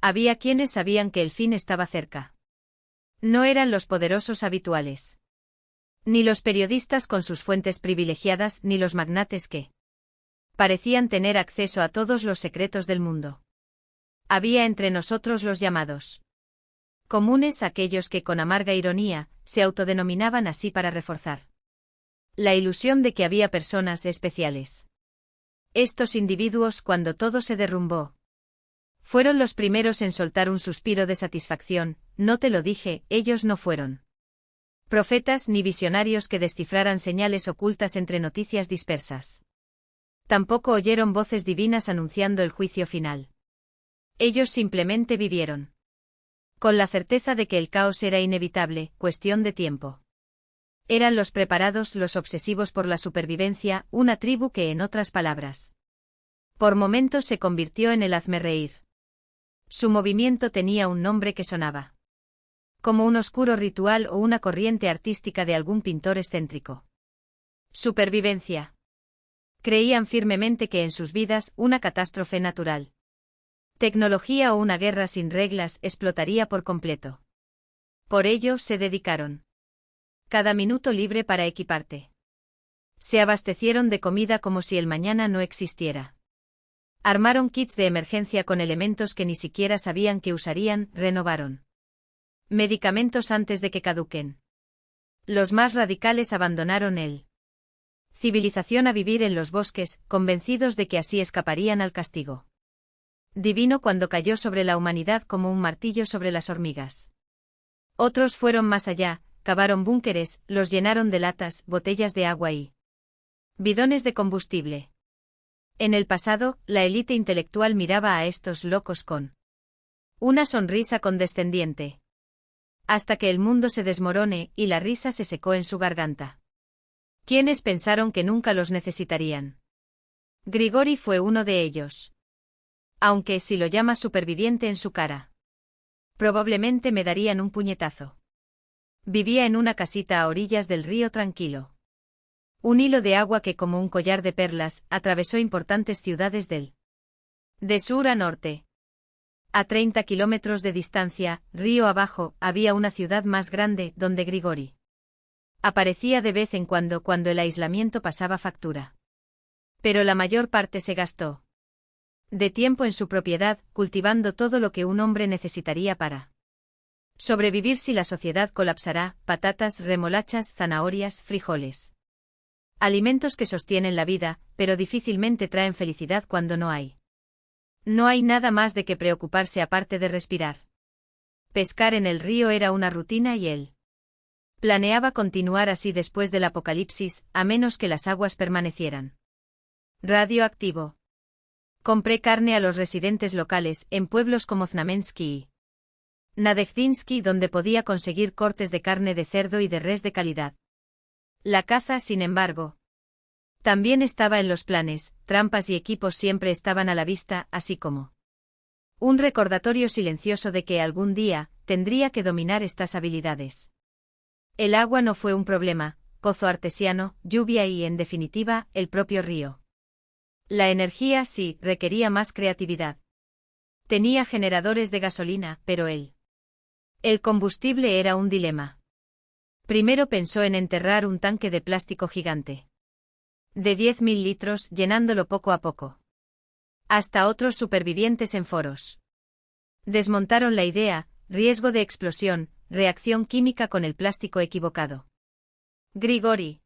Había quienes sabían que el fin estaba cerca. No eran los poderosos habituales. Ni los periodistas con sus fuentes privilegiadas ni los magnates que parecían tener acceso a todos los secretos del mundo. Había entre nosotros los llamados comunes, aquellos que con amarga ironía se autodenominaban así para reforzar la ilusión de que había personas especiales. Estos individuos, cuando todo se derrumbó, fueron los primeros en soltar un suspiro de satisfacción. No te lo dije, ellos no fueron profetas ni visionarios que descifraran señales ocultas entre noticias dispersas. Tampoco oyeron voces divinas anunciando el juicio final. Ellos simplemente vivieron con la certeza de que el caos era inevitable, cuestión de tiempo. Eran los preparados, los obsesivos por la supervivencia, una tribu que, en otras palabras, por momentos se convirtió en el hazmerreír. Su movimiento tenía un nombre que sonaba como un oscuro ritual o una corriente artística de algún pintor excéntrico. Supervivencia. Creían firmemente que en sus vidas una catástrofe natural, tecnología o una guerra sin reglas explotaría por completo. Por ello se dedicaron cada minuto libre para equiparte. Se abastecieron de comida como si el mañana no existiera. Armaron kits de emergencia con elementos que ni siquiera sabían que usarían, renovaron medicamentos antes de que caduquen. Los más radicales abandonaron el civilización a vivir en los bosques, convencidos de que así escaparían al castigo divino cuando cayó sobre la humanidad como un martillo sobre las hormigas. Otros fueron más allá, cavaron búnkeres, los llenaron de latas, botellas de agua y bidones de combustible. En el pasado, la élite intelectual miraba a estos locos con una sonrisa condescendiente. Hasta que el mundo se desmorone y la risa se secó en su garganta. ¿Quiénes pensaron que nunca los necesitarían? Grigori fue uno de ellos. Aunque si lo llamas superviviente en su cara, probablemente me darían un puñetazo. Vivía en una casita a orillas del río tranquilo. Un hilo de agua que, como un collar de perlas, atravesó importantes ciudades de sur a norte. A 30 kilómetros de distancia, río abajo, había una ciudad más grande, donde Grigori aparecía de vez en cuando el aislamiento pasaba factura. Pero la mayor parte se gastó de tiempo en su propiedad, cultivando todo lo que un hombre necesitaría para sobrevivir si la sociedad colapsará: patatas, remolachas, zanahorias, frijoles. Alimentos que sostienen la vida, pero difícilmente traen felicidad cuando no hay. No hay nada más de qué preocuparse aparte de respirar. Pescar en el río era una rutina y él planeaba continuar así después del apocalipsis, a menos que las aguas permanecieran radioactivo. Compré carne a los residentes locales, en pueblos como Znamensky y Nadezhdinsky, donde podía conseguir cortes de carne de cerdo y de res de calidad. La caza, sin embargo, también estaba en los planes, trampas y equipos siempre estaban a la vista, así como un recordatorio silencioso de que algún día tendría que dominar estas habilidades. El agua no fue un problema, pozo artesiano, lluvia y, en definitiva, el propio río. La energía sí, requería más creatividad. Tenía generadores de gasolina, pero el combustible era un dilema. Primero pensó en enterrar un tanque de plástico gigante de 10.000 litros, llenándolo poco a poco. Hasta otros supervivientes en foros desmontaron la idea: riesgo de explosión, reacción química con el plástico equivocado. Grigori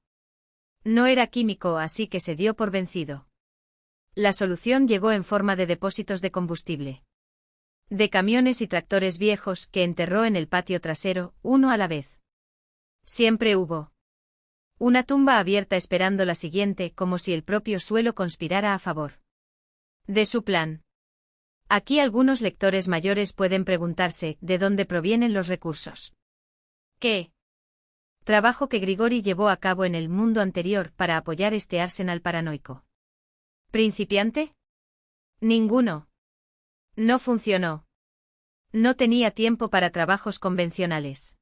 no era químico, así que se dio por vencido. La solución llegó en forma de depósitos de combustible, de camiones y tractores viejos que enterró en el patio trasero, uno a la vez. Siempre hubo una tumba abierta esperando la siguiente, como si el propio suelo conspirara a favor de su plan. Aquí algunos lectores mayores pueden preguntarse ¿de dónde provienen los recursos? ¿Qué trabajo que Grigori llevó a cabo en el mundo anterior para apoyar este arsenal paranoico? ¿Principiante? Ninguno. No funcionó. No tenía tiempo para trabajos convencionales.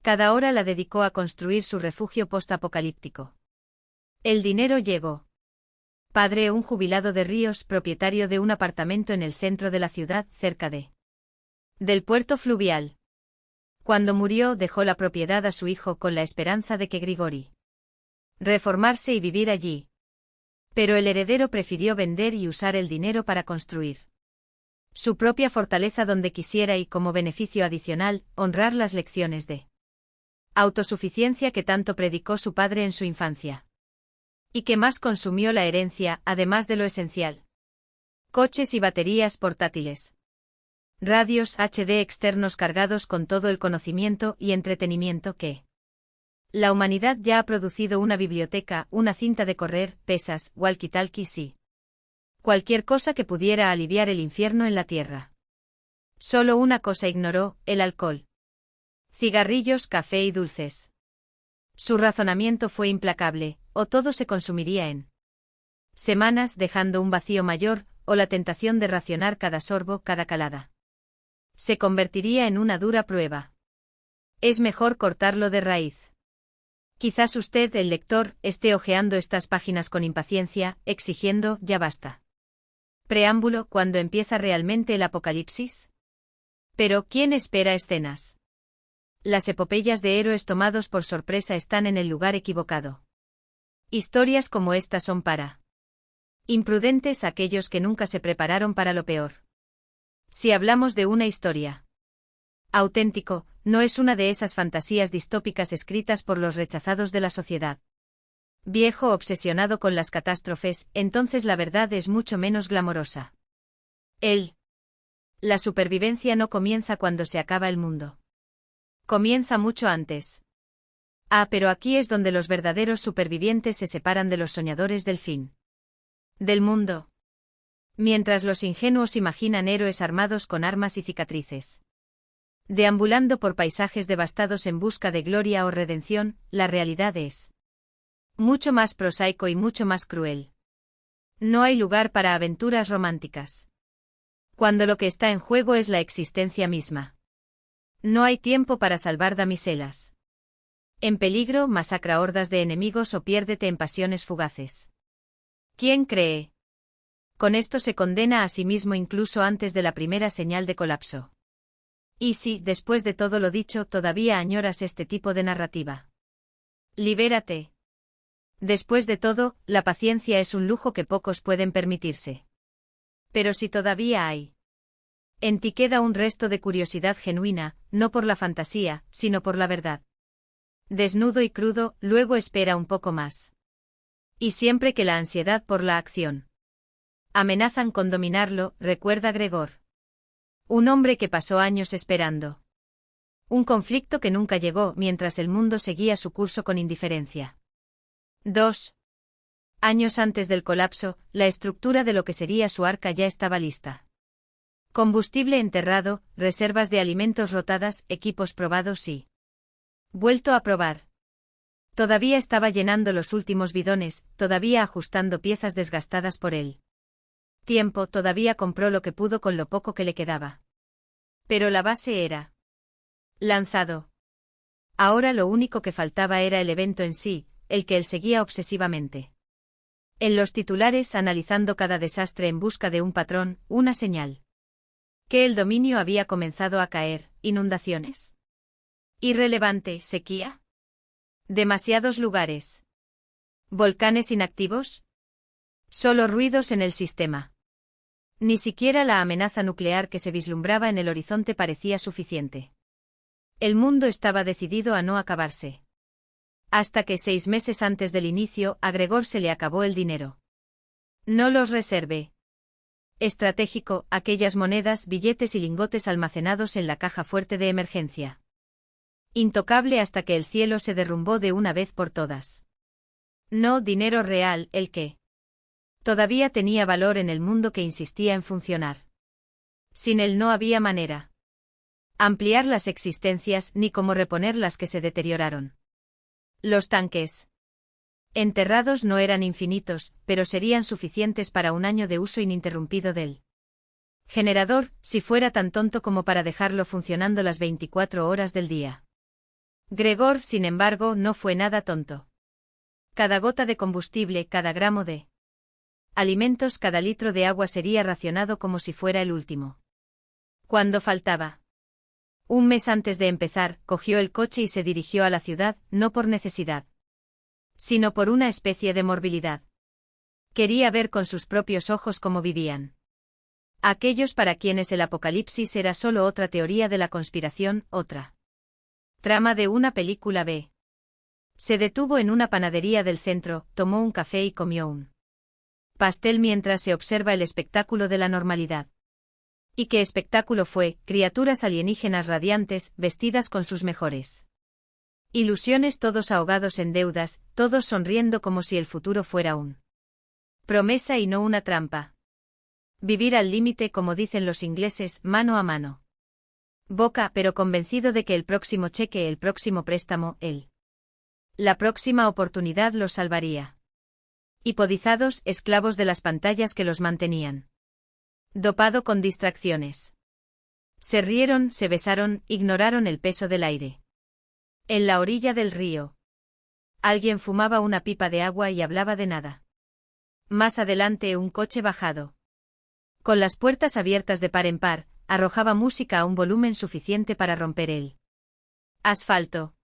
Cada hora la dedicó a construir su refugio postapocalíptico. El dinero llegó. Padre, un jubilado de Ríos, propietario de un apartamento en el centro de la ciudad, cerca de Del puerto fluvial. Cuando murió, dejó la propiedad a su hijo con la esperanza de que Grigori reformarse y vivir allí. Pero el heredero prefirió vender y usar el dinero para construir su propia fortaleza donde quisiera y, como beneficio adicional, honrar las lecciones de autosuficiencia que tanto predicó su padre en su infancia. Y que más consumió la herencia, además de lo esencial. Coches y baterías portátiles. Radios HD externos cargados con todo el conocimiento y entretenimiento que la humanidad ya ha producido, una biblioteca, una cinta de correr, pesas, walkie-talkies y cualquier cosa que pudiera aliviar el infierno en la tierra. Solo una cosa ignoró: el alcohol. Cigarrillos, café y dulces. Su razonamiento fue implacable: o todo se consumiría en semanas, dejando un vacío mayor, o la tentación de racionar cada sorbo, cada calada se convertiría en una dura prueba. Es mejor cortarlo de raíz. Quizás usted, el lector, esté hojeando estas páginas con impaciencia, exigiendo: ya basta. Preámbulo: ¿cuándo empieza realmente el apocalipsis? Pero, ¿quién espera escenas? Las epopeyas de héroes tomados por sorpresa están en el lugar equivocado. Historias como esta son para imprudentes, aquellos que nunca se prepararon para lo peor. Si hablamos de una historia auténtico, no es una de esas fantasías distópicas escritas por los rechazados de la sociedad. Viejo obsesionado con las catástrofes, entonces la verdad es mucho menos glamorosa. La supervivencia no comienza cuando se acaba el mundo. Comienza mucho antes. Pero aquí es donde los verdaderos supervivientes se separan de los soñadores del fin del mundo. Mientras los ingenuos imaginan héroes armados con armas y cicatrices, deambulando por paisajes devastados en busca de gloria o redención, la realidad es mucho más prosaico y mucho más cruel. No hay lugar para aventuras románticas. Cuando lo que está en juego es la existencia misma. No hay tiempo para salvar damiselas en peligro, masacra hordas de enemigos o piérdete en pasiones fugaces. ¿Quién cree? Con esto se condena a sí mismo incluso antes de la primera señal de colapso. Y si, después de todo lo dicho, todavía añoras este tipo de narrativa, libérate. Después de todo, la paciencia es un lujo que pocos pueden permitirse. Pero si todavía hay en ti queda un resto de curiosidad genuina, no por la fantasía, sino por la verdad. Desnudo y crudo, luego espera un poco más. Y siempre que la ansiedad por la acción amenazan con dominarlo, recuerda Gregor. Un hombre que pasó años esperando un conflicto que nunca llegó mientras el mundo seguía su curso con indiferencia. 2 años antes del colapso, la estructura de lo que sería su arca ya estaba lista. Combustible enterrado, reservas de alimentos rotadas, equipos probados y vuelto a probar. Todavía estaba llenando los últimos bidones, todavía ajustando piezas desgastadas por él. Tiempo, todavía compró lo que pudo con lo poco que le quedaba. Pero la base era lanzado. Ahora lo único que faltaba era el evento en sí, el que él seguía obsesivamente. En los titulares, analizando cada desastre en busca de un patrón, una señal. Que el dominio había comenzado a caer: inundaciones. Irrelevante, sequía. Demasiados lugares. Volcanes inactivos. Solo ruidos en el sistema. Ni siquiera la amenaza nuclear que se vislumbraba en el horizonte parecía suficiente. El mundo estaba decidido a no acabarse. Hasta que 6 meses antes del inicio, a Gregor se le acabó el dinero. No los reserve. Estratégico, aquellas monedas, billetes y lingotes almacenados en la caja fuerte de emergencia. Intocable hasta que el cielo se derrumbó de una vez por todas. No dinero real, el que todavía tenía valor en el mundo que insistía en funcionar. Sin él no había manera. Ampliar las existencias ni cómo reponer las que se deterioraron. Los tanques enterrados no eran infinitos, pero serían suficientes para un año de uso ininterrumpido del generador, si fuera tan tonto como para dejarlo funcionando las 24 horas del día. Gregor, sin embargo, no fue nada tonto. Cada gota de combustible, cada gramo de alimentos, cada litro de agua sería racionado como si fuera el último. Cuando faltaba Un mes antes de empezar, cogió el coche y se dirigió a la ciudad, no por necesidad, sino por una especie de morbilidad. Quería ver con sus propios ojos cómo vivían aquellos para quienes el apocalipsis era solo otra teoría de la conspiración, otra trama de una película B. Se detuvo en una panadería del centro, tomó un café y comió un pastel mientras se observa el espectáculo de la normalidad. ¿Y qué espectáculo fue? Criaturas alienígenas radiantes, vestidas con sus mejores ilusiones, todos ahogados en deudas, todos sonriendo como si el futuro fuera un promesa y no una trampa. Vivir al límite, como dicen los ingleses, mano a mano. Boca, pero convencido de que el próximo cheque, el próximo préstamo, la próxima oportunidad los salvaría. Hipodizados, esclavos de las pantallas que los mantenían. Dopado con distracciones. Se rieron, se besaron, ignoraron el peso del aire. En la orilla del río. Alguien fumaba una pipa de agua y hablaba de nada. Más adelante un coche bajado, con las puertas abiertas de par en par, arrojaba música a un volumen suficiente para romper el asfalto.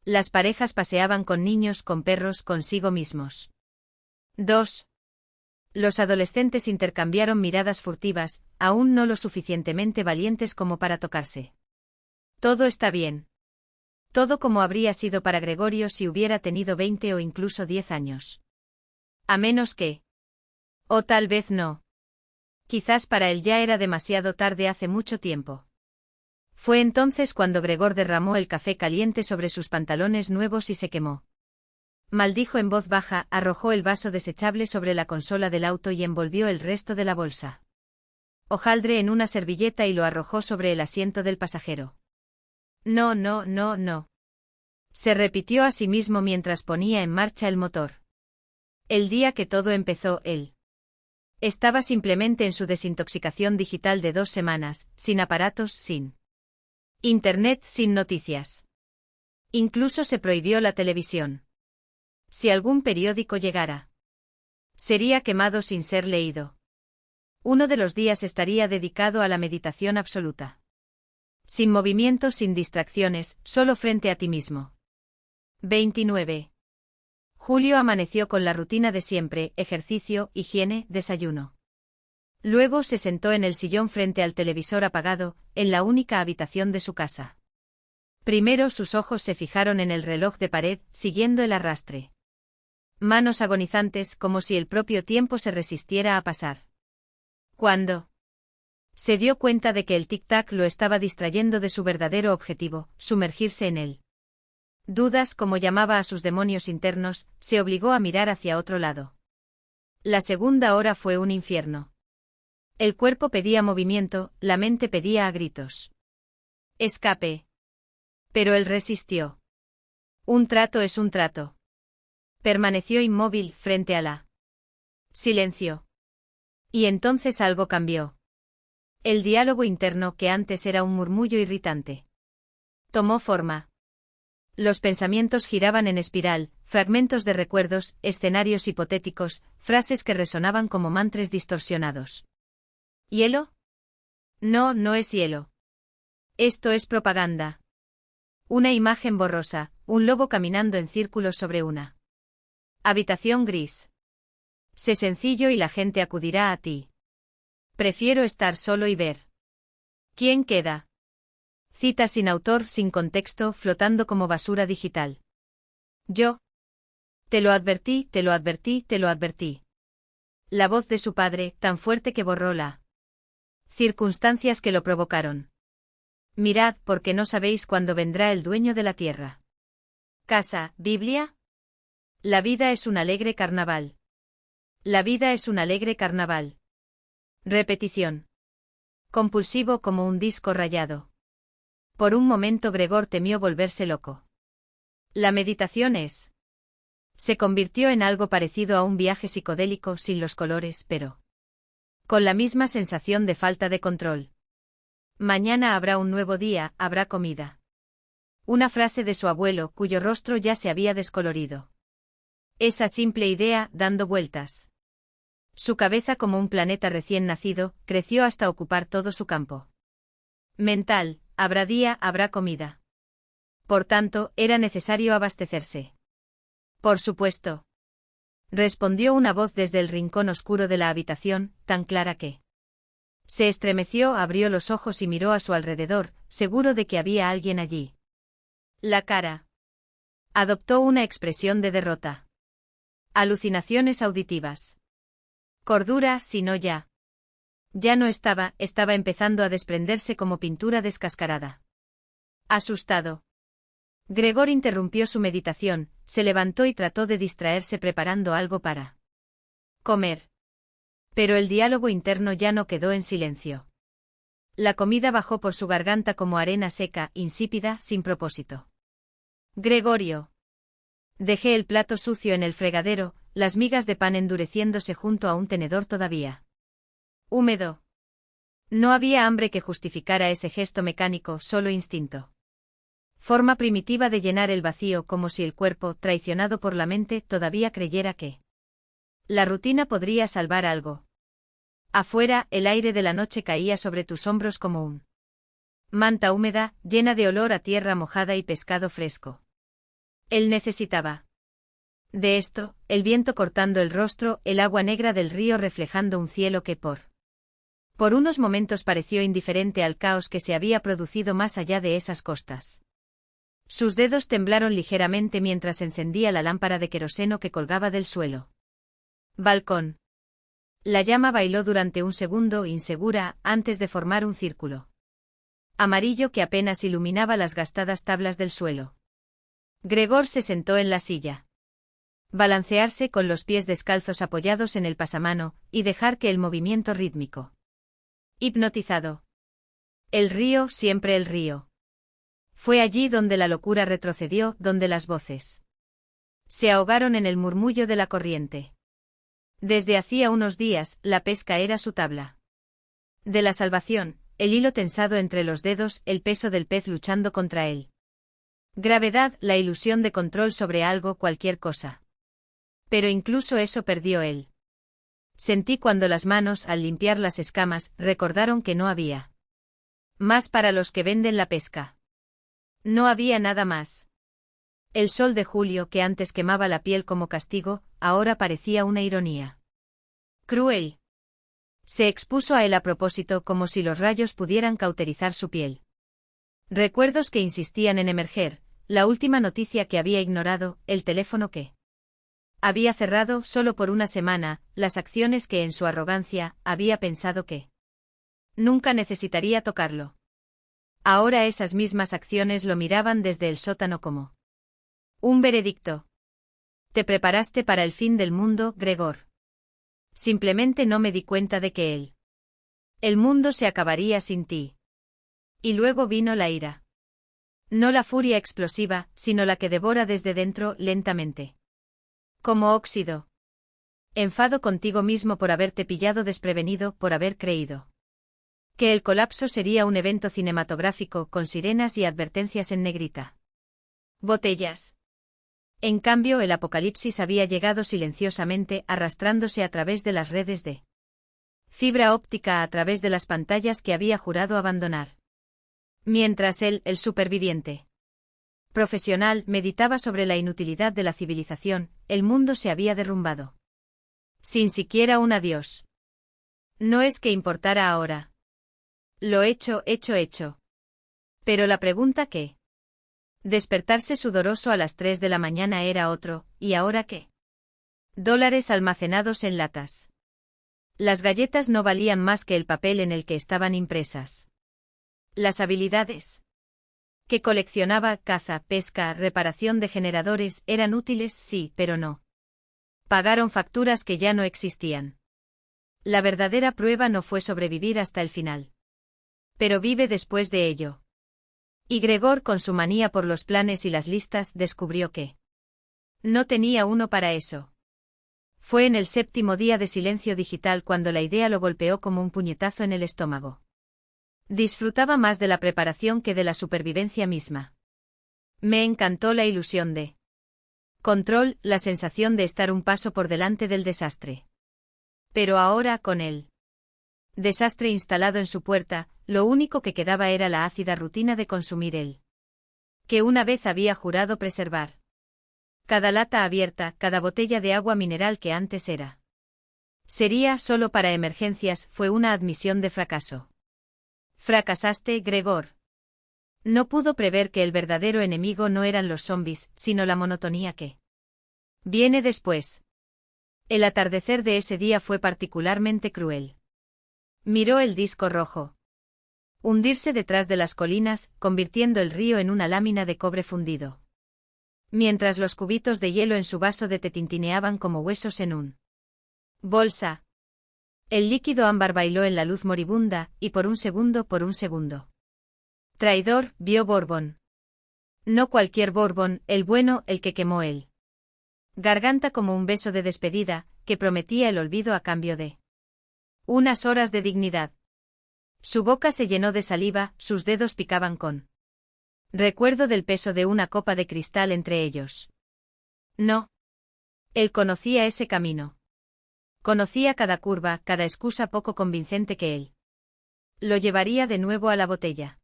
Las parejas paseaban con niños, con perros, consigo mismos. 2. Los adolescentes intercambiaron miradas furtivas, aún no lo suficientemente valientes como para tocarse. Todo está bien. Todo como habría sido para Gregorio si hubiera tenido 20 o incluso 10 años. A menos que... O tal vez no. Quizás para él ya era demasiado tarde hace mucho tiempo. Fue entonces cuando Gregor derramó el café caliente sobre sus pantalones nuevos y se quemó. Maldijo en voz baja, arrojó el vaso desechable sobre la consola del auto y envolvió el resto de la bolsa hojaldre en una servilleta y lo arrojó sobre el asiento del pasajero. No, no, no, no. Se repitió a sí mismo mientras ponía en marcha el motor. El día que todo empezó, él estaba simplemente en su desintoxicación digital de 2 semanas, sin aparatos, sin internet, sin noticias. Incluso se prohibió la televisión. Si algún periódico llegara, sería quemado sin ser leído. Uno de los días estaría dedicado a la meditación absoluta. Sin movimiento, sin distracciones, solo frente a ti mismo. 29. Julio amaneció con la rutina de siempre, ejercicio, higiene, desayuno. Luego se sentó en el sillón frente al televisor apagado, en la única habitación de su casa. Primero sus ojos se fijaron en el reloj de pared, siguiendo el arrastre. Manos agonizantes, como si el propio tiempo se resistiera a pasar. Cuando se dio cuenta de que el tic-tac lo estaba distrayendo de su verdadero objetivo, sumergirse en él. Dudas, como llamaba a sus demonios internos, se obligó a mirar hacia otro lado. La segunda hora fue un infierno. El cuerpo pedía movimiento, la mente pedía a gritos escape. Pero él resistió. Un trato es un trato. Permaneció inmóvil frente a la silencio. Y entonces algo cambió. El diálogo interno, que antes era un murmullo irritante, tomó forma. Los pensamientos giraban en espiral, fragmentos de recuerdos, escenarios hipotéticos, frases que resonaban como mantras distorsionados. ¿Hielo? No, no es hielo. Esto es propaganda. Una imagen borrosa, un lobo caminando en círculos sobre una habitación gris. Sé sencillo y la gente acudirá a ti. Prefiero estar solo y ver. ¿Quién queda? Cita sin autor, sin contexto, flotando como basura digital. Yo. Te lo advertí, te lo advertí, te lo advertí. La voz de su padre, tan fuerte que borró la circunstancias que lo provocaron. Mirad, porque no sabéis cuándo vendrá el dueño de la tierra. Casa, Biblia. La vida es un alegre carnaval. La vida es un alegre carnaval. Repetición. Compulsivo como un disco rayado. Por un momento Gregor temió volverse loco. La meditación se convirtió en algo parecido a un viaje psicodélico sin los colores, pero con la misma sensación de falta de control. Mañana habrá un nuevo día, habrá comida. Una frase de su abuelo, cuyo rostro ya se había descolorido. Esa simple idea, dando vueltas. Su cabeza, como un planeta recién nacido, creció hasta ocupar todo su campo mental, habrá día, habrá comida. Por tanto, era necesario abastecerse. Por supuesto. Respondió una voz desde el rincón oscuro de la habitación, tan clara que se estremeció, abrió los ojos y miró a su alrededor, seguro de que había alguien allí. La cara adoptó una expresión de derrota. Alucinaciones auditivas. Cordura, si no ya. Ya no estaba empezando a desprenderse como pintura descascarada. Asustado. Gregor interrumpió su meditación, se levantó y trató de distraerse preparando algo para comer. Pero el diálogo interno ya no quedó en silencio. La comida bajó por su garganta como arena seca, insípida, sin propósito. Gregorio. Dejé el plato sucio en el fregadero, las migas de pan endureciéndose junto a un tenedor todavía húmedo. No había hambre que justificara ese gesto mecánico, solo instinto. Forma primitiva de llenar el vacío, como si el cuerpo, traicionado por la mente, todavía creyera que la rutina podría salvar algo. Afuera, el aire de la noche caía sobre tus hombros como un manta húmeda, llena de olor a tierra mojada y pescado fresco. Él necesitaba de esto, el viento cortando el rostro, el agua negra del río reflejando un cielo que por unos momentos pareció indiferente al caos que se había producido más allá de esas costas. Sus dedos temblaron ligeramente mientras encendía la lámpara de queroseno que colgaba del suelo. Balcón. La llama bailó durante un segundo, insegura, antes de formar un círculo amarillo que apenas iluminaba las gastadas tablas del suelo. Gregor se sentó en la silla. Balancearse con los pies descalzos apoyados en el pasamano, y dejar que el movimiento rítmico. Hipnotizado. El río, siempre el río. Fue allí donde la locura retrocedió, donde las voces se ahogaron en el murmullo de la corriente. Desde hacía unos días, la pesca era su tabla de la salvación, el hilo tensado entre los dedos, el peso del pez luchando contra él. Gravedad, la ilusión de control sobre algo, cualquier cosa. Pero incluso eso perdió él. Sentí cuando las manos, al limpiar las escamas, recordaron que no había más para los que venden la pesca. No había nada más. El sol de julio que antes quemaba la piel como castigo, ahora parecía una ironía cruel. Se expuso a él a propósito como si los rayos pudieran cauterizar su piel. Recuerdos que insistían en emerger, la última noticia que había ignorado, el teléfono que había cerrado solo por una semana, las acciones que en su arrogancia había pensado que nunca necesitaría tocarlo. Ahora esas mismas acciones lo miraban desde el sótano como un veredicto. Te preparaste para el fin del mundo, Gregor. Simplemente no me di cuenta de que el mundo se acabaría sin ti. Y luego vino la ira. No la furia explosiva, sino la que devora desde dentro, lentamente. Como óxido. Enfado contigo mismo por haberte pillado desprevenido, por haber creído que el colapso sería un evento cinematográfico con sirenas y advertencias en negrita. Botellas. En cambio, el apocalipsis había llegado silenciosamente, arrastrándose a través de las redes de fibra óptica, a través de las pantallas que había jurado abandonar. Mientras él, el superviviente profesional, meditaba sobre la inutilidad de la civilización, el mundo se había derrumbado. Sin siquiera un adiós. No es que importara ahora. Lo hecho. Pero la pregunta ¿qué? Despertarse sudoroso a las 3 de la mañana era otro, ¿y ahora qué? Dólares almacenados en latas. Las galletas no valían más que el papel en el que estaban impresas. Las habilidades que coleccionaba, caza, pesca, reparación de generadores, eran útiles, sí, pero no. Pagaron facturas que ya no existían. La verdadera prueba no fue sobrevivir hasta el final. Pero vive después de ello. Y Gregor, con su manía por los planes y las listas, descubrió que no tenía uno para eso. Fue en el 7º día de silencio digital cuando la idea lo golpeó como un puñetazo en el estómago. Disfrutaba más de la preparación que de la supervivencia misma. Me encantó la ilusión de control, la sensación de estar un paso por delante del desastre. Pero ahora con él Desastre instalado en su puerta, lo único que quedaba era la ácida rutina de consumir él. Que una vez había jurado preservar. Cada lata abierta, cada botella de agua mineral que antes era. Sería solo para emergencias, fue una admisión de fracaso. Fracasaste, Gregor. No pudo prever que el verdadero enemigo no eran los zombis, sino la monotonía que viene después. El atardecer de ese día fue particularmente cruel. Miró el disco rojo hundirse detrás de las colinas, convirtiendo el río en una lámina de cobre fundido. Mientras los cubitos de hielo en su vaso de té tintineaban como huesos en un bolsa. El líquido ámbar bailó en la luz moribunda, y por un segundo. Traidor, vio Bourbon. No cualquier Bourbon, el bueno, el que quemó él. Garganta como un beso de despedida, que prometía el olvido a cambio de unas horas de dignidad. Su boca se llenó de saliva, sus dedos picaban con recuerdo del peso de una copa de cristal entre ellos. No. Él conocía ese camino. Conocía cada curva, cada excusa poco convincente que él lo llevaría de nuevo a la botella.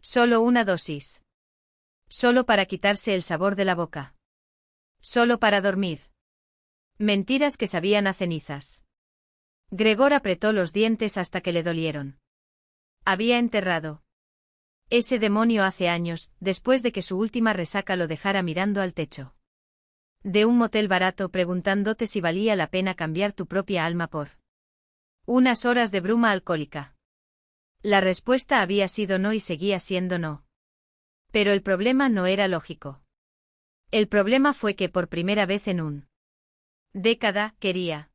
Solo una dosis. Solo para quitarse el sabor de la boca. Solo para dormir. Mentiras que sabían a cenizas. Gregor apretó los dientes hasta que le dolieron. Había enterrado ese demonio hace años, después de que su última resaca lo dejara mirando al techo de un motel barato preguntándote si valía la pena cambiar tu propia alma por unas horas de bruma alcohólica. La respuesta había sido no y seguía siendo no. Pero el problema no era lógico. El problema fue que por primera vez en un década quería.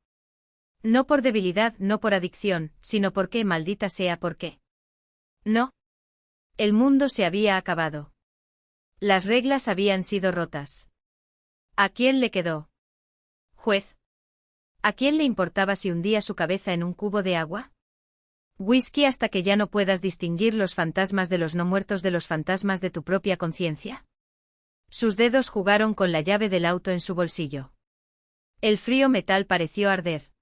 No por debilidad, no por adicción, sino porque, maldita sea, ¿por qué? No. El mundo se había acabado. Las reglas habían sido rotas. ¿A quién le quedó? Juez. ¿A quién le importaba si hundía su cabeza en un cubo de agua? Whisky hasta que ya no puedas distinguir los fantasmas de los no muertos de los fantasmas de tu propia conciencia. Sus dedos jugaron con la llave del auto en su bolsillo. El frío metal pareció arder.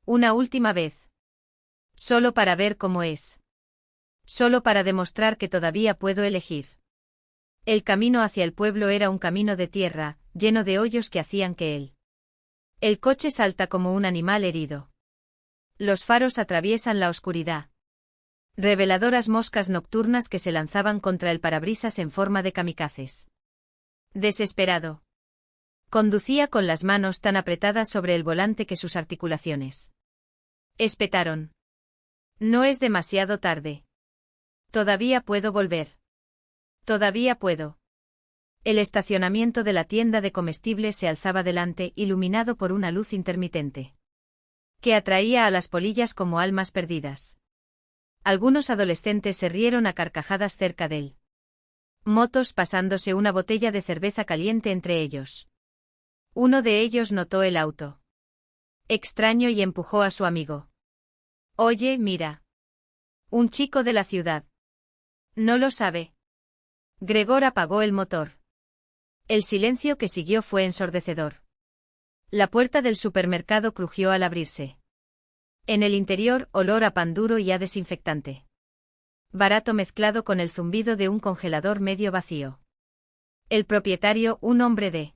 Una última vez. Solo para ver cómo es. Solo para demostrar que todavía puedo elegir. El camino hacia el pueblo era un camino de tierra, lleno de hoyos que hacían que el coche salta como un animal herido. Los faros atraviesan la oscuridad. Reveladoras moscas nocturnas que se lanzaban contra el parabrisas en forma de kamikazes. Desesperado. Conducía con las manos tan apretadas sobre el volante que sus articulaciones espetaron. No es demasiado tarde. Todavía puedo volver. Todavía puedo. El estacionamiento de la tienda de comestibles se alzaba delante, iluminado por una luz intermitente que atraía a las polillas como almas perdidas. Algunos adolescentes se rieron a carcajadas cerca de él. Motos pasándose una botella de cerveza caliente entre ellos. Uno de ellos notó el auto extraño y empujó a su amigo. Oye, mira. Un chico de la ciudad. No lo sabe. Gregor apagó el motor. El silencio que siguió fue ensordecedor. La puerta del supermercado crujió al abrirse. En el interior, olor a pan duro y a desinfectante. Barato mezclado con el zumbido de un congelador medio vacío. El propietario, un hombre de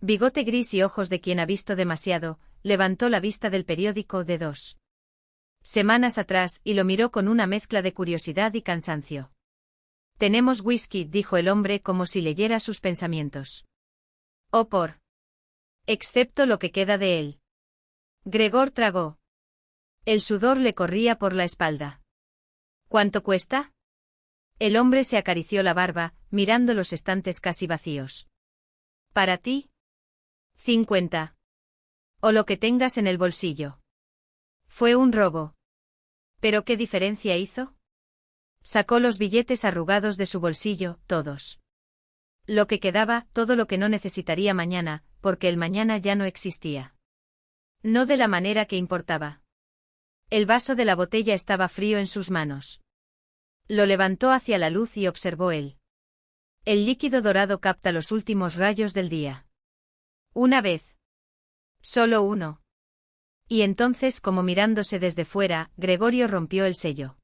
bigote gris y ojos de quien ha visto demasiado, levantó la vista del periódico de 2 semanas atrás y lo miró con una mezcla de curiosidad y cansancio. Tenemos whisky, dijo el hombre como si leyera sus pensamientos. Oh por. Excepto lo que queda de él. Gregor tragó. El sudor le corría por la espalda. ¿Cuánto cuesta? El hombre se acarició la barba, mirando los estantes casi vacíos. ¿Para ti? 50. O lo que tengas en el bolsillo. Fue un robo. ¿Pero qué diferencia hizo? Sacó los billetes arrugados de su bolsillo, todos. Lo que quedaba, todo lo que no necesitaría mañana, porque el mañana ya no existía. No de la manera que importaba. El vaso de la botella estaba frío en sus manos. Lo levantó hacia la luz y observó él. El líquido dorado capta los últimos rayos del día. Una vez. Solo uno. Y entonces, como mirándose desde fuera, Gregorio rompió el sello.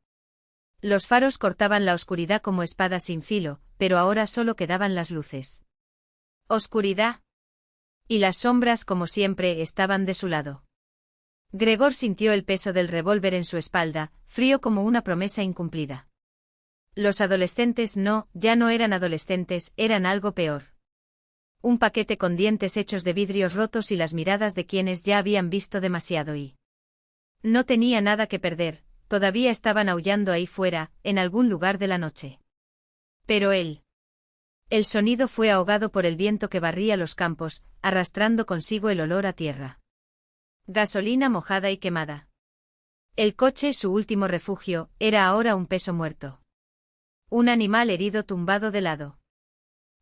Los faros cortaban la oscuridad como espadas sin filo, pero ahora solo quedaban las luces. Oscuridad. Y las sombras, como siempre, estaban de su lado. Gregor sintió el peso del revólver en su espalda, frío como una promesa incumplida. Los adolescentes ya no eran adolescentes, eran algo peor. Un paquete con dientes hechos de vidrios rotos y las miradas de quienes ya habían visto demasiado y... No tenía nada que perder, todavía estaban aullando ahí fuera, en algún lugar de la noche. Pero él... El sonido fue ahogado por el viento que barría los campos, arrastrando consigo el olor a tierra. Gasolina mojada y quemada. El coche, su último refugio, era ahora un peso muerto. Un animal herido tumbado de lado.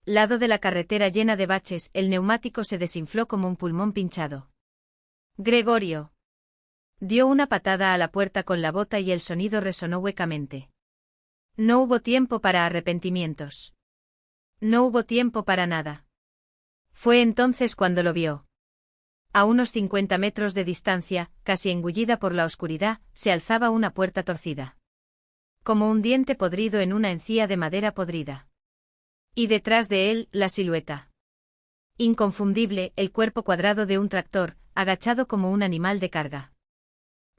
Lado de la carretera llena de baches, el neumático se desinfló como un pulmón pinchado. Gregorio. Dio una patada a la puerta con la bota y el sonido resonó huecamente. No hubo tiempo para arrepentimientos. No hubo tiempo para nada. Fue entonces cuando lo vio. A unos 50 metros de distancia, casi engullida por la oscuridad, se alzaba una puerta torcida. Como un diente podrido en una encía de madera podrida. Y detrás de él, la silueta. Inconfundible, el cuerpo cuadrado de un tractor, agachado como un animal de carga.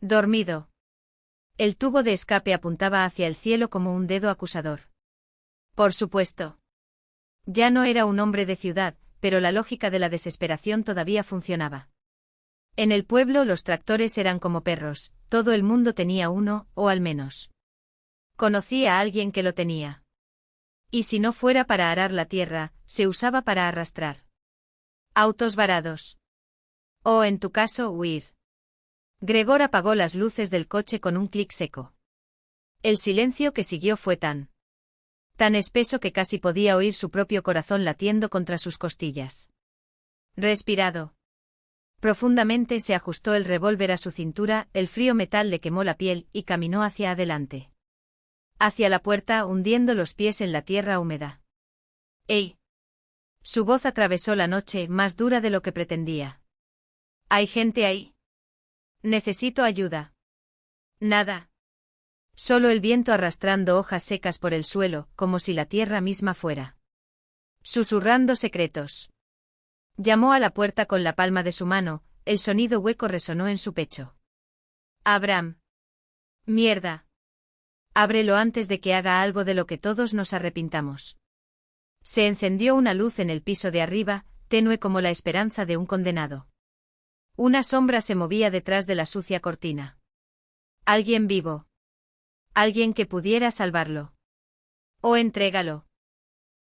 Dormido. El tubo de escape apuntaba hacia el cielo como un dedo acusador. Por supuesto. Ya no era un hombre de ciudad, pero la lógica de la desesperación todavía funcionaba. En el pueblo los tractores eran como perros, todo el mundo tenía uno, o al menos. Conocía a alguien que lo tenía. Y si no fuera para arar la tierra, se usaba para arrastrar. Autos varados. O en tu caso, huir. Gregor apagó las luces del coche con un clic seco. El silencio que siguió fue tan espeso que casi podía oír su propio corazón latiendo contra sus costillas. Respirado. Profundamente se ajustó el revólver a su cintura, el frío metal le quemó la piel y caminó hacia adelante. Hacia la puerta, hundiendo los pies en la tierra húmeda. ¡Ey! Su voz atravesó la noche, más dura de lo que pretendía. ¿Hay gente ahí? Necesito ayuda. Nada. Solo el viento arrastrando hojas secas por el suelo, como si la tierra misma fuera. Susurrando secretos. Llamó a la puerta con la palma de su mano, el sonido hueco resonó en su pecho. Abraham. Mierda. Ábrelo antes de que haga algo de lo que todos nos arrepintamos. Se encendió una luz en el piso de arriba, tenue como la esperanza de un condenado. Una sombra se movía detrás de la sucia cortina. Alguien vivo. Alguien que pudiera salvarlo. O entrégalo.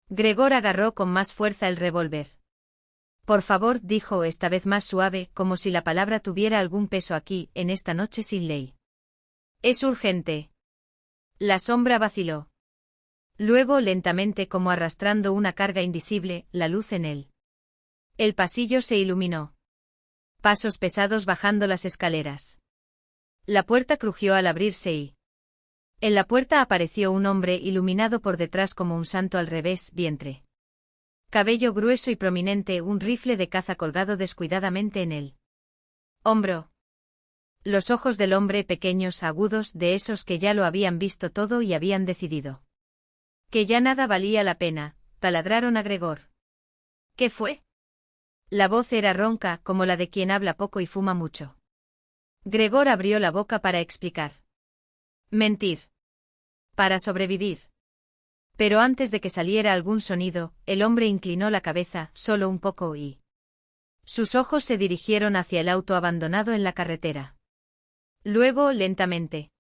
Gregor agarró con más fuerza el revólver. Por favor, dijo esta vez más suave, como si la palabra tuviera algún peso aquí, en esta noche sin ley. Es urgente. La sombra vaciló. Luego, lentamente como arrastrando una carga invisible, la luz en él. El pasillo se iluminó. Pasos pesados bajando las escaleras. La puerta crujió al abrirse y... En la puerta apareció un hombre iluminado por detrás como un santo al revés, vientre. Cabello grueso y prominente, un rifle de caza colgado descuidadamente en él. Hombro. Los ojos del hombre pequeños, agudos, de esos que ya lo habían visto todo y habían decidido. Que ya nada valía la pena, taladraron a Gregor. ¿Qué fue? La voz era ronca, como la de quien habla poco y fuma mucho. Gregor abrió la boca para explicar. Mentir. Para sobrevivir. Pero antes de que saliera algún sonido, el hombre inclinó la cabeza, solo un poco y... Sus ojos se dirigieron hacia el auto abandonado en la carretera. Luego, lentamente.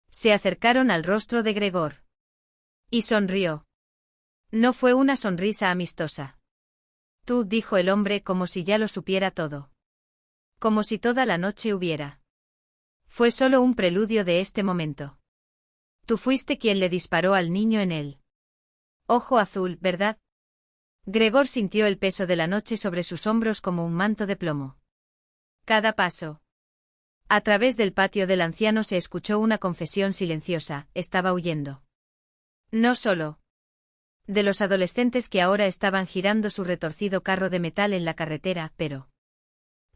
Se acercaron al rostro de Gregor. Y sonrió. No fue una sonrisa amistosa. Tú, dijo el hombre como si ya lo supiera todo. Como si toda la noche hubiera. Fue solo un preludio de este momento. Tú fuiste quien le disparó al niño en él. Ojo azul, ¿verdad? Gregor sintió el peso de la noche sobre sus hombros como un manto de plomo. Cada paso. A través del patio del anciano se escuchó una confesión silenciosa, estaba huyendo. No solo de los adolescentes que ahora estaban girando su retorcido carro de metal en la carretera, pero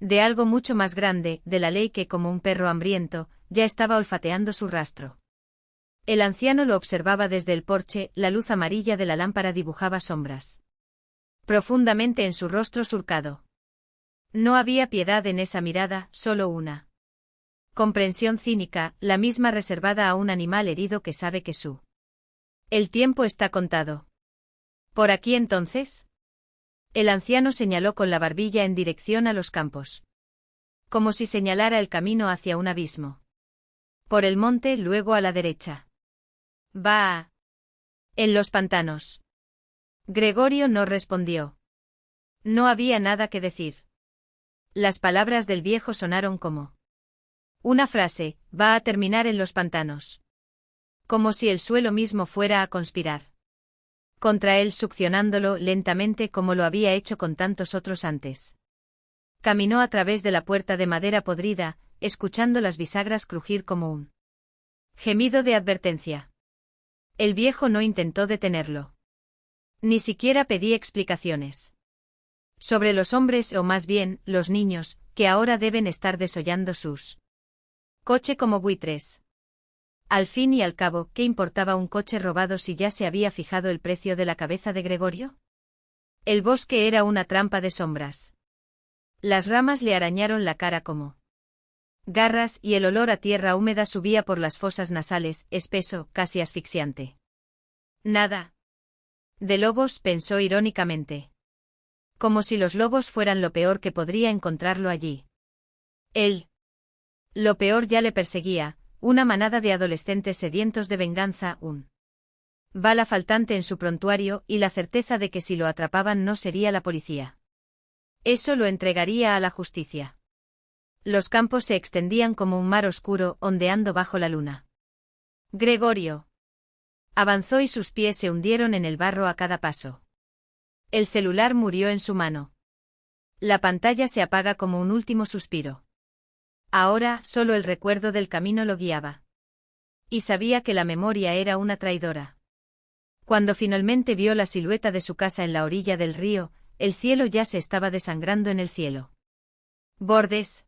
De algo mucho más grande, de la ley que, como un perro hambriento, ya estaba olfateando su rastro. El anciano lo observaba desde el porche, la luz amarilla de la lámpara dibujaba sombras profundamente en su rostro surcado. No había piedad en esa mirada, solo una comprensión cínica, la misma reservada a un animal herido que sabe que el tiempo está contado. ¿Por aquí entonces? El anciano señaló con la barbilla en dirección a los campos. Como si señalara el camino hacia un abismo. Por el monte, luego a la derecha. Va. En los pantanos. Gregorio no respondió. No había nada que decir. Las palabras del viejo sonaron como una frase, va a terminar en los pantanos. Como si el suelo mismo fuera a conspirar contra él, succionándolo lentamente como lo había hecho con tantos otros antes. Caminó a través de la puerta de madera podrida, escuchando las bisagras crujir como un gemido de advertencia. El viejo no intentó detenerlo. Ni siquiera pedí explicaciones sobre los hombres o más bien, los niños, que ahora deben estar desollando sus coche como buitres. Al fin y al cabo, ¿qué importaba un coche robado si ya se había fijado el precio de la cabeza de Gregorio? El bosque era una trampa de sombras. Las ramas le arañaron la cara como garras y el olor a tierra húmeda subía por las fosas nasales, espeso, casi asfixiante. Nada de lobos, pensó irónicamente. Como si los lobos fueran lo peor que podría encontrarlo allí. Lo peor ya le perseguía, una manada de adolescentes sedientos de venganza, un bala faltante en su prontuario y la certeza de que si lo atrapaban no sería la policía. Eso lo entregaría a la justicia. Los campos se extendían como un mar oscuro, ondeando bajo la luna. Gregorio avanzó y sus pies se hundieron en el barro a cada paso. El celular murió en su mano. La pantalla se apaga como un último suspiro. Ahora, solo el recuerdo del camino lo guiaba. Y sabía que la memoria era una traidora. Cuando finalmente vio la silueta de su casa en la orilla del río, el cielo ya se estaba desangrando en el cielo. Bordes.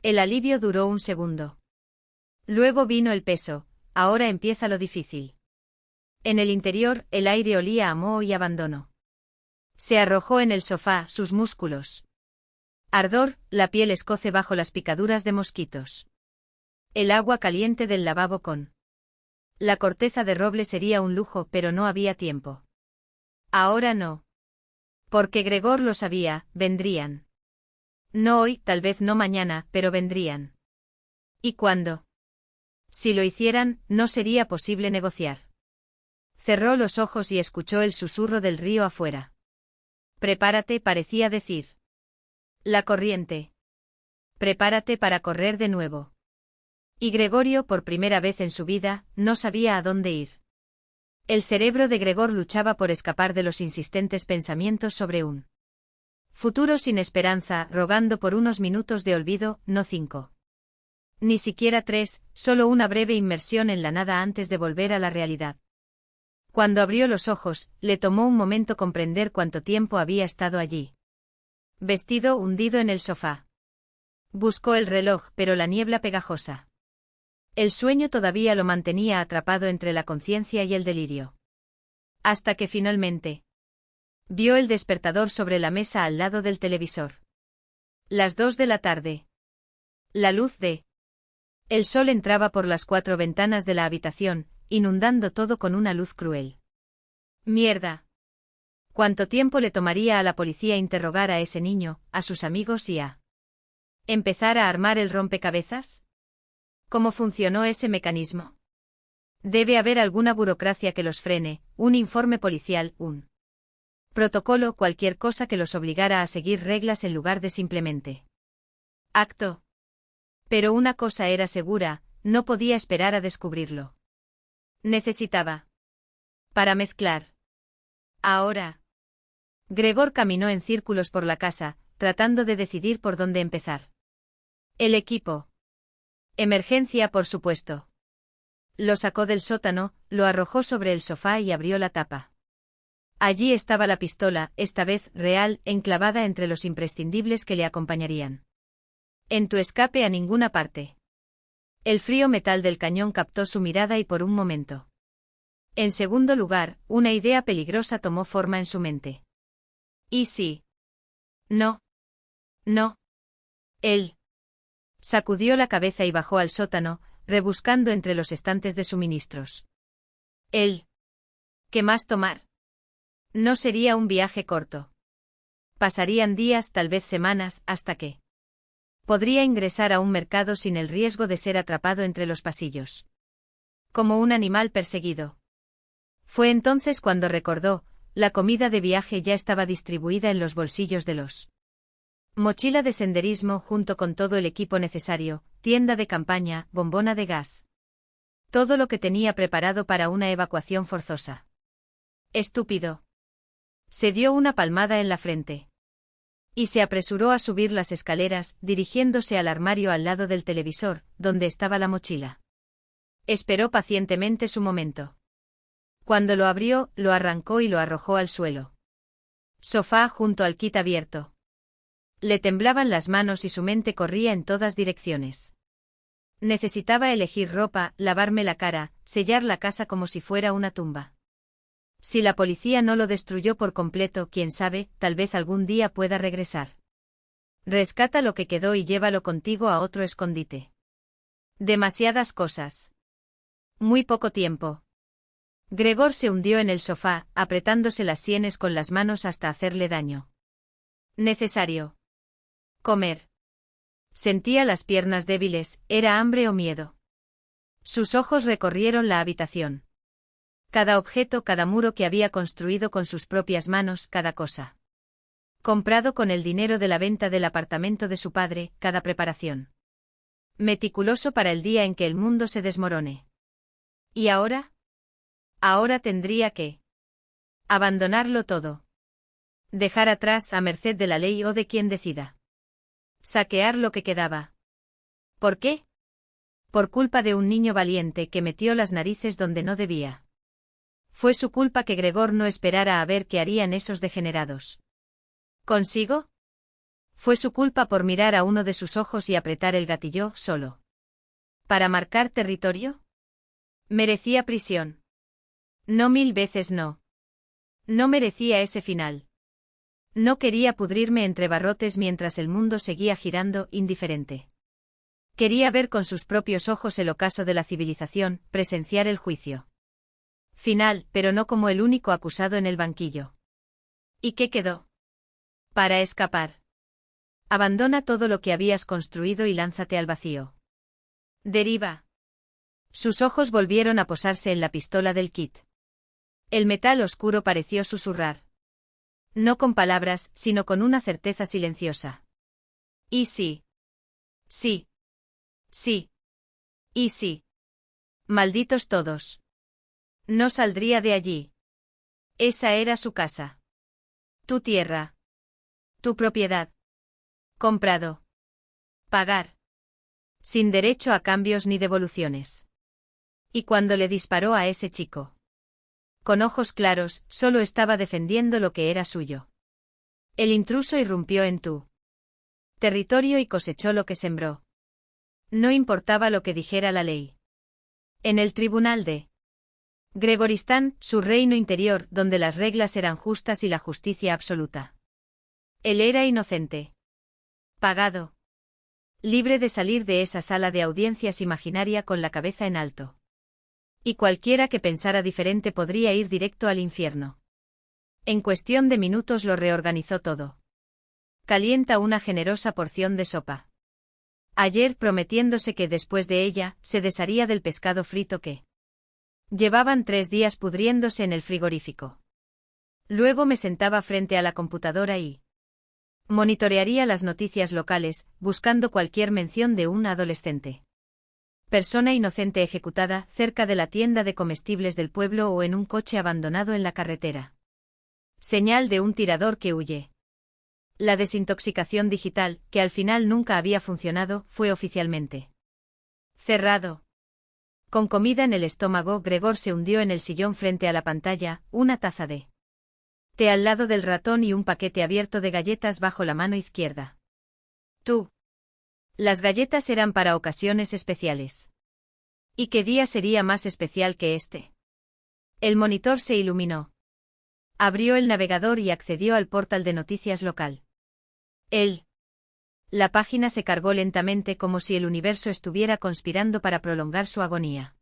El alivio duró un segundo. Luego vino el peso, ahora empieza lo difícil. En el interior, el aire olía a moho y abandono. Se arrojó en el sofá, sus músculos. Ardor, la piel escoce bajo las picaduras de mosquitos. El agua caliente del lavabo con la corteza de roble sería un lujo, pero no había tiempo. Ahora no. Porque Gregor lo sabía, vendrían. No hoy, tal vez no mañana, pero vendrían. ¿Y cuándo? Si lo hicieran, no sería posible negociar. Cerró los ojos y escuchó el susurro del río afuera. Prepárate, parecía decir. La corriente. Prepárate para correr de nuevo. Y Gregorio, por primera vez en su vida, no sabía a dónde ir. El cerebro de Gregor luchaba por escapar de los insistentes pensamientos sobre un futuro sin esperanza, rogando por unos minutos de olvido, no 5. Ni siquiera 3, solo una breve inmersión en la nada antes de volver a la realidad. Cuando abrió los ojos, le tomó un momento comprender cuánto tiempo había estado allí. Vestido, hundido en el sofá. Buscó el reloj, pero la niebla pegajosa. El sueño todavía lo mantenía atrapado entre la conciencia y el delirio. Hasta que finalmente vio el despertador sobre la mesa al lado del televisor. Las 2 de la tarde. La luz de el sol entraba por las 4 ventanas de la habitación, inundando todo con una luz cruel. Mierda. ¿Cuánto tiempo le tomaría a la policía interrogar a ese niño, a sus amigos y a empezar a armar el rompecabezas? ¿Cómo funcionó ese mecanismo? Debe haber alguna burocracia que los frene, un informe policial, un protocolo, cualquier cosa que los obligara a seguir reglas en lugar de simplemente acto. Pero una cosa era segura, no podía esperar a descubrirlo. Necesitaba para mezclar. Ahora. Gregor caminó en círculos por la casa, tratando de decidir por dónde empezar. El equipo. Emergencia, por supuesto. Lo sacó del sótano, lo arrojó sobre el sofá y abrió la tapa. Allí estaba la pistola, esta vez real, enclavada entre los imprescindibles que le acompañarían. En tu escape a ninguna parte. El frío metal del cañón captó su mirada y por un momento. En segundo lugar, una idea peligrosa tomó forma en su mente. ¿Y si? No. No. Él. Sacudió la cabeza y bajó al sótano, rebuscando entre los estantes de suministros. Él. ¿Qué más tomar? No sería un viaje corto. Pasarían días, tal vez semanas, hasta que podría ingresar a un mercado sin el riesgo de ser atrapado entre los pasillos. Como un animal perseguido. Fue entonces cuando recordó, la comida de viaje ya estaba distribuida en los bolsillos de los mochila de senderismo junto con todo el equipo necesario, tienda de campaña, bombona de gas. Todo lo que tenía preparado para una evacuación forzosa. Estúpido. Se dio una palmada en la frente. Y se apresuró a subir las escaleras, dirigiéndose al armario al lado del televisor, donde estaba la mochila. Esperó pacientemente su momento. Cuando lo abrió, lo arrancó y lo arrojó al suelo. Sofá junto al kit abierto. Le temblaban las manos y su mente corría en todas direcciones. Necesitaba elegir ropa, lavarme la cara, sellar la casa como si fuera una tumba. Si la policía no lo destruyó por completo, quién sabe, tal vez algún día pueda regresar. Rescata lo que quedó y llévalo contigo a otro escondite. Demasiadas cosas. Muy poco tiempo. Gregor se hundió en el sofá, apretándose las sienes con las manos hasta hacerle daño. Necesario. Comer. Sentía las piernas débiles, ¿era hambre o miedo? Sus ojos recorrieron la habitación. Cada objeto, cada muro que había construido con sus propias manos, cada cosa. Comprado con el dinero de la venta del apartamento de su padre, cada preparación. Meticuloso para el día en que el mundo se desmorone. ¿Y ahora? Ahora tendría que abandonarlo todo. Dejar atrás a merced de la ley o de quien decida. Saquear lo que quedaba. ¿Por qué? Por culpa de un niño valiente que metió las narices donde no debía. Fue su culpa que Gregor no esperara a ver qué harían esos degenerados. ¿Consigo? Fue su culpa por mirar a uno de sus ojos y apretar el gatillo, solo. ¿Para marcar territorio? Merecía prisión. No, 1000 veces no. No merecía ese final. No quería pudrirme entre barrotes mientras el mundo seguía girando, indiferente. Quería ver con sus propios ojos el ocaso de la civilización, presenciar el juicio final, pero no como el único acusado en el banquillo. ¿Y qué quedó? Para escapar. Abandona todo lo que habías construido y lánzate al vacío. Deriva. Sus ojos volvieron a posarse en la pistola del kit. El metal oscuro pareció susurrar. No con palabras, sino con una certeza silenciosa. ¿Y sí? Sí. Sí. ¿Y sí? Malditos todos. No saldría de allí. Esa era su casa. Tu tierra. Tu propiedad. Comprado. Pagar. Sin derecho a cambios ni devoluciones. Y cuando le disparó a ese chico, con ojos claros, solo estaba defendiendo lo que era suyo. El intruso irrumpió en tu territorio y cosechó lo que sembró. No importaba lo que dijera la ley. En el tribunal de Gregoristán, su reino interior, donde las reglas eran justas y la justicia absoluta. Él era inocente. Pagado. Libre de salir de esa sala de audiencias imaginaria con la cabeza en alto. Y cualquiera que pensara diferente podría ir directo al infierno. En cuestión de minutos lo reorganizó todo. Calienta una generosa porción de sopa. Ayer prometiéndose que después de ella, se desharía del pescado frito que llevaban 3 días pudriéndose en el frigorífico. Luego me sentaba frente a la computadora y monitorearía las noticias locales, buscando cualquier mención de una adolescente. Persona inocente ejecutada cerca de la tienda de comestibles del pueblo o en un coche abandonado en la carretera. Señal de un tirador que huye. La desintoxicación digital, que al final nunca había funcionado, fue oficialmente cerrado. Con comida en el estómago, Gregor se hundió en el sillón frente a la pantalla, una taza de Té al lado del ratón y un paquete abierto de galletas bajo la mano izquierda. Tú. Las galletas eran para ocasiones especiales. ¿Y qué día sería más especial que este? El monitor se iluminó. Abrió el navegador y accedió al portal de noticias local. La página se cargó lentamente como si el universo estuviera conspirando para prolongar su agonía.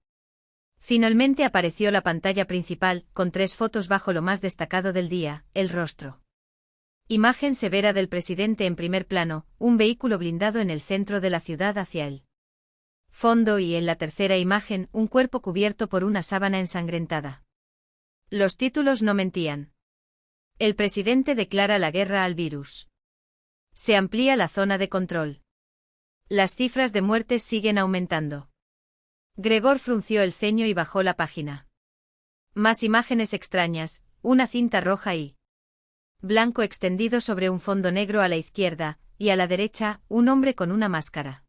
Finalmente apareció la pantalla principal, con 3 fotos bajo lo más destacado del día, el rostro. Imagen severa del presidente en primer plano, un vehículo blindado en el centro de la ciudad hacia él. Fondo y en la tercera imagen, un cuerpo cubierto por una sábana ensangrentada. Los títulos no mentían. El presidente declara la guerra al virus. Se amplía la zona de control. Las cifras de muertes siguen aumentando. Gregor frunció el ceño y bajó la página. Más imágenes extrañas, una cinta roja y blanco extendido sobre un fondo negro a la izquierda, y a la derecha, un hombre con una máscara.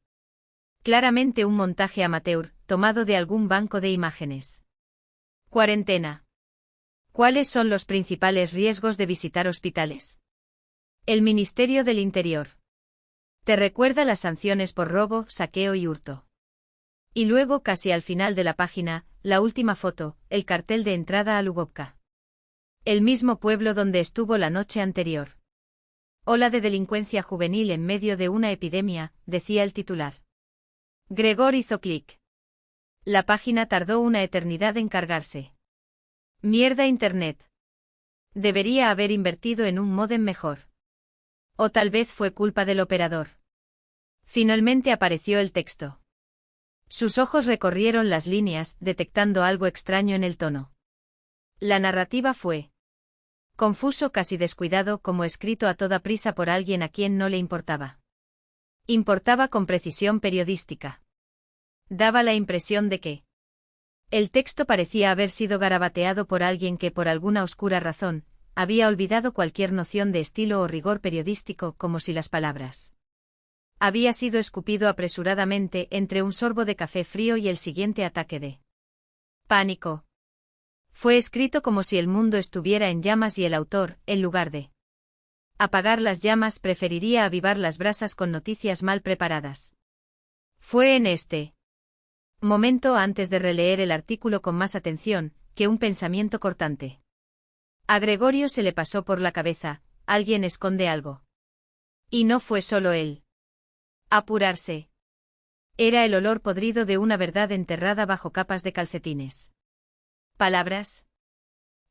Claramente un montaje amateur, tomado de algún banco de imágenes. Cuarentena. ¿Cuáles son los principales riesgos de visitar hospitales? El Ministerio del Interior. Te recuerda las sanciones por robo, saqueo y hurto. Y luego, casi al final de la página, la última foto, el cartel de entrada a Lubovka. El mismo pueblo donde estuvo la noche anterior. Ola de delincuencia juvenil en medio de una epidemia, decía el titular. Gregor hizo clic. La página tardó una eternidad en cargarse. Mierda Internet. Debería haber invertido en un módem mejor. O tal vez fue culpa del operador. Finalmente apareció el texto. Sus ojos recorrieron las líneas, detectando algo extraño en el tono. La narrativa fue confuso, casi descuidado, como escrito a toda prisa por alguien a quien no le importaba. Importaba con precisión periodística. Daba la impresión de que el texto parecía haber sido garabateado por alguien que, por alguna oscura razón, había olvidado cualquier noción de estilo o rigor periodístico, como si las palabras había sido escupido apresuradamente entre un sorbo de café frío y el siguiente ataque de pánico. Fue escrito como si el mundo estuviera en llamas y el autor, en lugar de apagar las llamas, preferiría avivar las brasas con noticias mal preparadas. Fue en este momento, antes de releer el artículo con más atención, que un pensamiento cortante a Gregorio se le pasó por la cabeza: alguien esconde algo. Y no fue solo él. Apurarse. Era el olor podrido de una verdad enterrada bajo capas de calcetines. Palabras.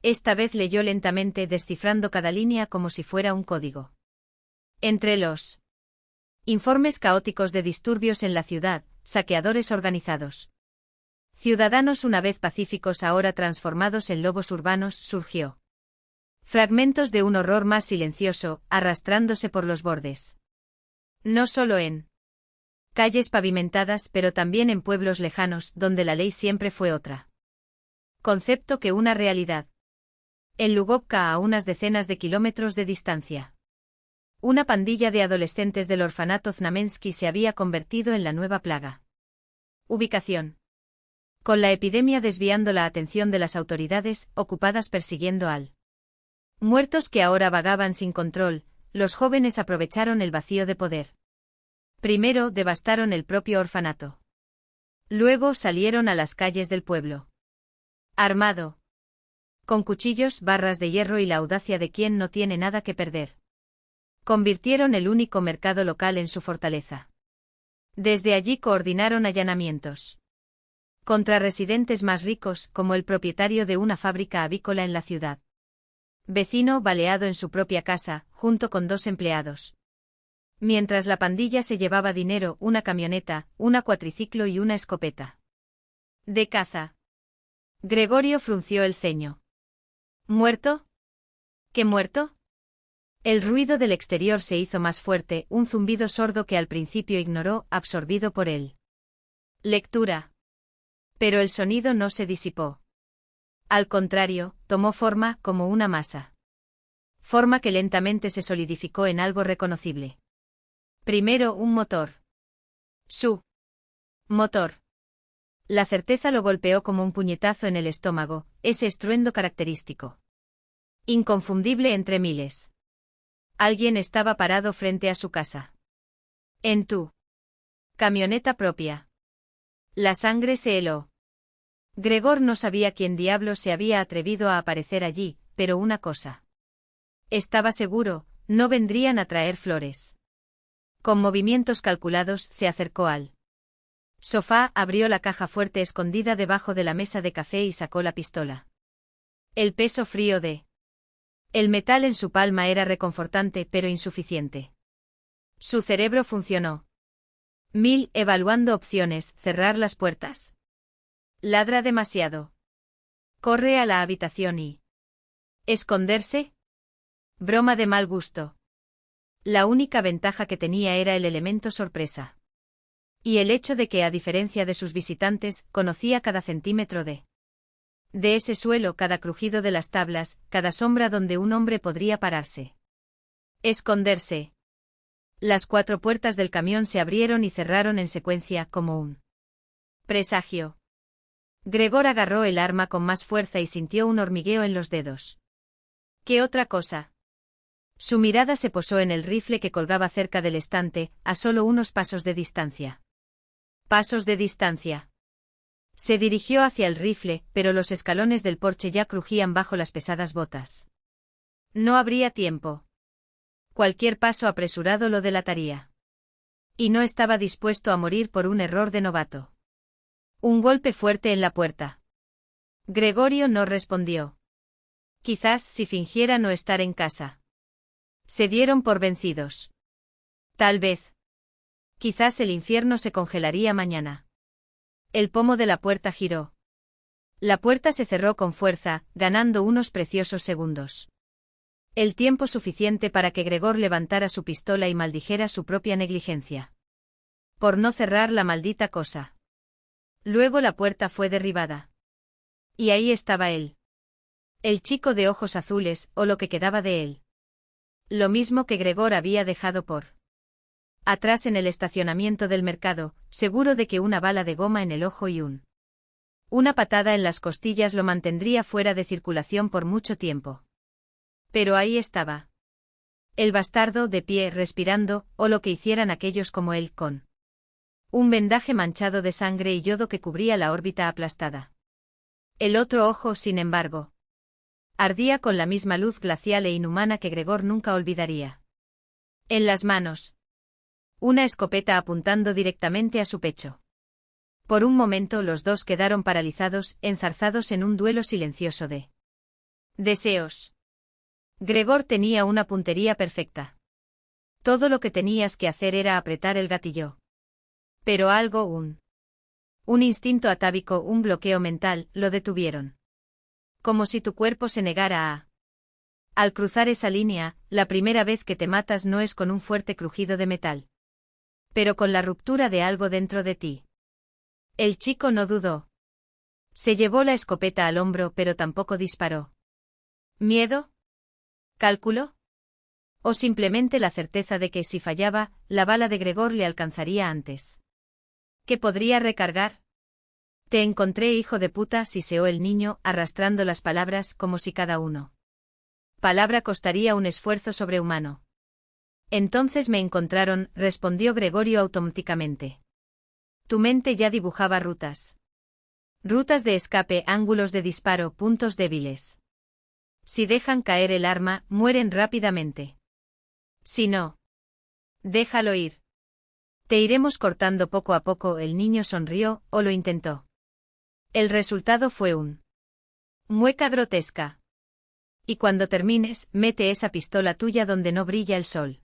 Esta vez leyó lentamente, descifrando cada línea como si fuera un código. Entre los informes caóticos de disturbios en la ciudad, saqueadores organizados, ciudadanos una vez pacíficos ahora transformados en lobos urbanos, surgió fragmentos de un horror más silencioso, arrastrándose por los bordes. No solo en calles pavimentadas, pero también en pueblos lejanos, donde la ley siempre fue otra concepto que una realidad. En Lubovka, a unas decenas de kilómetros de distancia, una pandilla de adolescentes del orfanato Znamensky se había convertido en la nueva plaga. Ubicación. Con la epidemia desviando la atención de las autoridades, ocupadas persiguiendo al muertos que ahora vagaban sin control, los jóvenes aprovecharon el vacío de poder. Primero devastaron el propio orfanato. Luego salieron a las calles del pueblo. Armado. Con cuchillos, barras de hierro y la audacia de quien no tiene nada que perder. Convirtieron el único mercado local en su fortaleza. Desde allí coordinaron allanamientos contra residentes más ricos, como el propietario de una fábrica avícola en la ciudad. Vecino baleado en su propia casa, junto con 2 empleados. Mientras la pandilla se llevaba dinero, una camioneta, una cuatriciclo y una escopeta de caza. Gregorio frunció el ceño. ¿Muerto? ¿Qué muerto? El ruido del exterior se hizo más fuerte, un zumbido sordo que al principio ignoró, absorbido por él. Lectura. Pero el sonido no se disipó. Al contrario, tomó forma, como una masa. Forma que lentamente se solidificó en algo reconocible. Primero un motor. Su motor. La certeza lo golpeó como un puñetazo en el estómago, ese estruendo característico Inconfundible entre miles. Alguien estaba parado frente a su casa. En tu camioneta propia. La sangre se heló. Gregor no sabía quién diablos se había atrevido a aparecer allí, pero una cosa. Estaba seguro, no vendrían a traer flores. Con movimientos calculados se acercó al sofá, abrió la caja fuerte escondida debajo de la mesa de café y sacó la pistola. El peso frío de el metal en su palma era reconfortante pero insuficiente. Su cerebro funcionó. Evaluando opciones, cerrar las puertas. Ladra demasiado. Corre a la habitación y ¿esconderse? Broma de mal gusto. La única ventaja que tenía era el elemento sorpresa. Y el hecho de que, a diferencia de sus visitantes, conocía cada centímetro de ese suelo, cada crujido de las tablas, cada sombra donde un hombre podría pararse. Esconderse. Las 4 puertas del camión se abrieron y cerraron en secuencia, como un presagio. Gregor agarró el arma con más fuerza y sintió un hormigueo en los dedos. ¿Qué otra cosa? Su mirada se posó en el rifle que colgaba cerca del estante, a solo unos pasos de distancia. Pasos de distancia. Se dirigió hacia el rifle, pero los escalones del porche ya crujían bajo las pesadas botas. No habría tiempo. Cualquier paso apresurado lo delataría. Y no estaba dispuesto a morir por un error de novato. Un golpe fuerte en la puerta. Gregorio no respondió. Quizás si fingiera no estar en casa. Se dieron por vencidos. Tal vez. Quizás el infierno se congelaría mañana. El pomo de la puerta giró. La puerta se cerró con fuerza, ganando unos preciosos segundos. El tiempo suficiente para que Gregor levantara su pistola y maldijera su propia negligencia. Por no cerrar la maldita cosa. Luego la puerta fue derribada. Y ahí estaba él. El chico de ojos azules, o lo que quedaba de él. Lo mismo que Gregor había dejado por atrás en el estacionamiento del mercado, seguro de que una bala de goma en el ojo y una patada en las costillas lo mantendría fuera de circulación por mucho tiempo. Pero ahí estaba. El bastardo de pie respirando, o lo que hicieran aquellos como él con un vendaje manchado de sangre y yodo que cubría la órbita aplastada. El otro ojo, sin embargo, ardía con la misma luz glacial e inhumana que Gregor nunca olvidaría. En las manos. Una escopeta apuntando directamente a su pecho. Por un momento los dos quedaron paralizados, enzarzados en un duelo silencioso de deseos. Gregor tenía una puntería perfecta. Todo lo que tenías que hacer era apretar el gatillo. Pero algo, un instinto atávico, un bloqueo mental, lo detuvieron. Como si tu cuerpo se negara a. Al cruzar esa línea, la primera vez que te matas no es con un fuerte crujido de metal. Pero con la ruptura de algo dentro de ti. El chico no dudó. Se llevó la escopeta al hombro pero tampoco disparó. ¿Miedo? ¿Cálculo? ¿O simplemente la certeza de que si fallaba, la bala de Gregor le alcanzaría antes? ¿Que podría recargar? Te encontré, hijo de puta, siseó el niño, arrastrando las palabras como si cada palabra costaría un esfuerzo sobrehumano. Entonces me encontraron, respondió Gregorio automáticamente. Tu mente ya dibujaba rutas. Rutas de escape, ángulos de disparo, puntos débiles. Si dejan caer el arma, mueren rápidamente. Si no, déjalo ir. Te iremos cortando poco a poco. El niño sonrió, o lo intentó. El resultado fue mueca grotesca. Y cuando termines, mete esa pistola tuya donde no brilla el sol.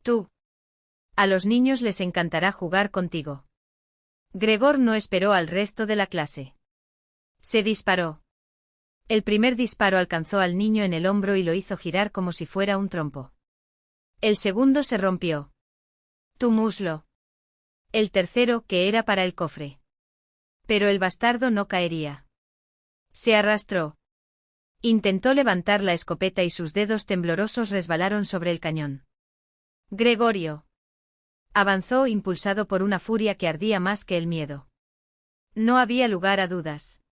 Tú. A los niños les encantará jugar contigo. Gregor no esperó al resto de la clase. Se disparó. El primer disparo alcanzó al niño en el hombro y lo hizo girar como si fuera un trompo. El segundo se rompió. Tu muslo. El tercero, que era para el cofre. Pero el bastardo no caería. Se arrastró. Intentó levantar la escopeta y sus dedos temblorosos resbalaron sobre el cañón. Gregorio. Avanzó impulsado por una furia que ardía más que el miedo. No había lugar a dudas.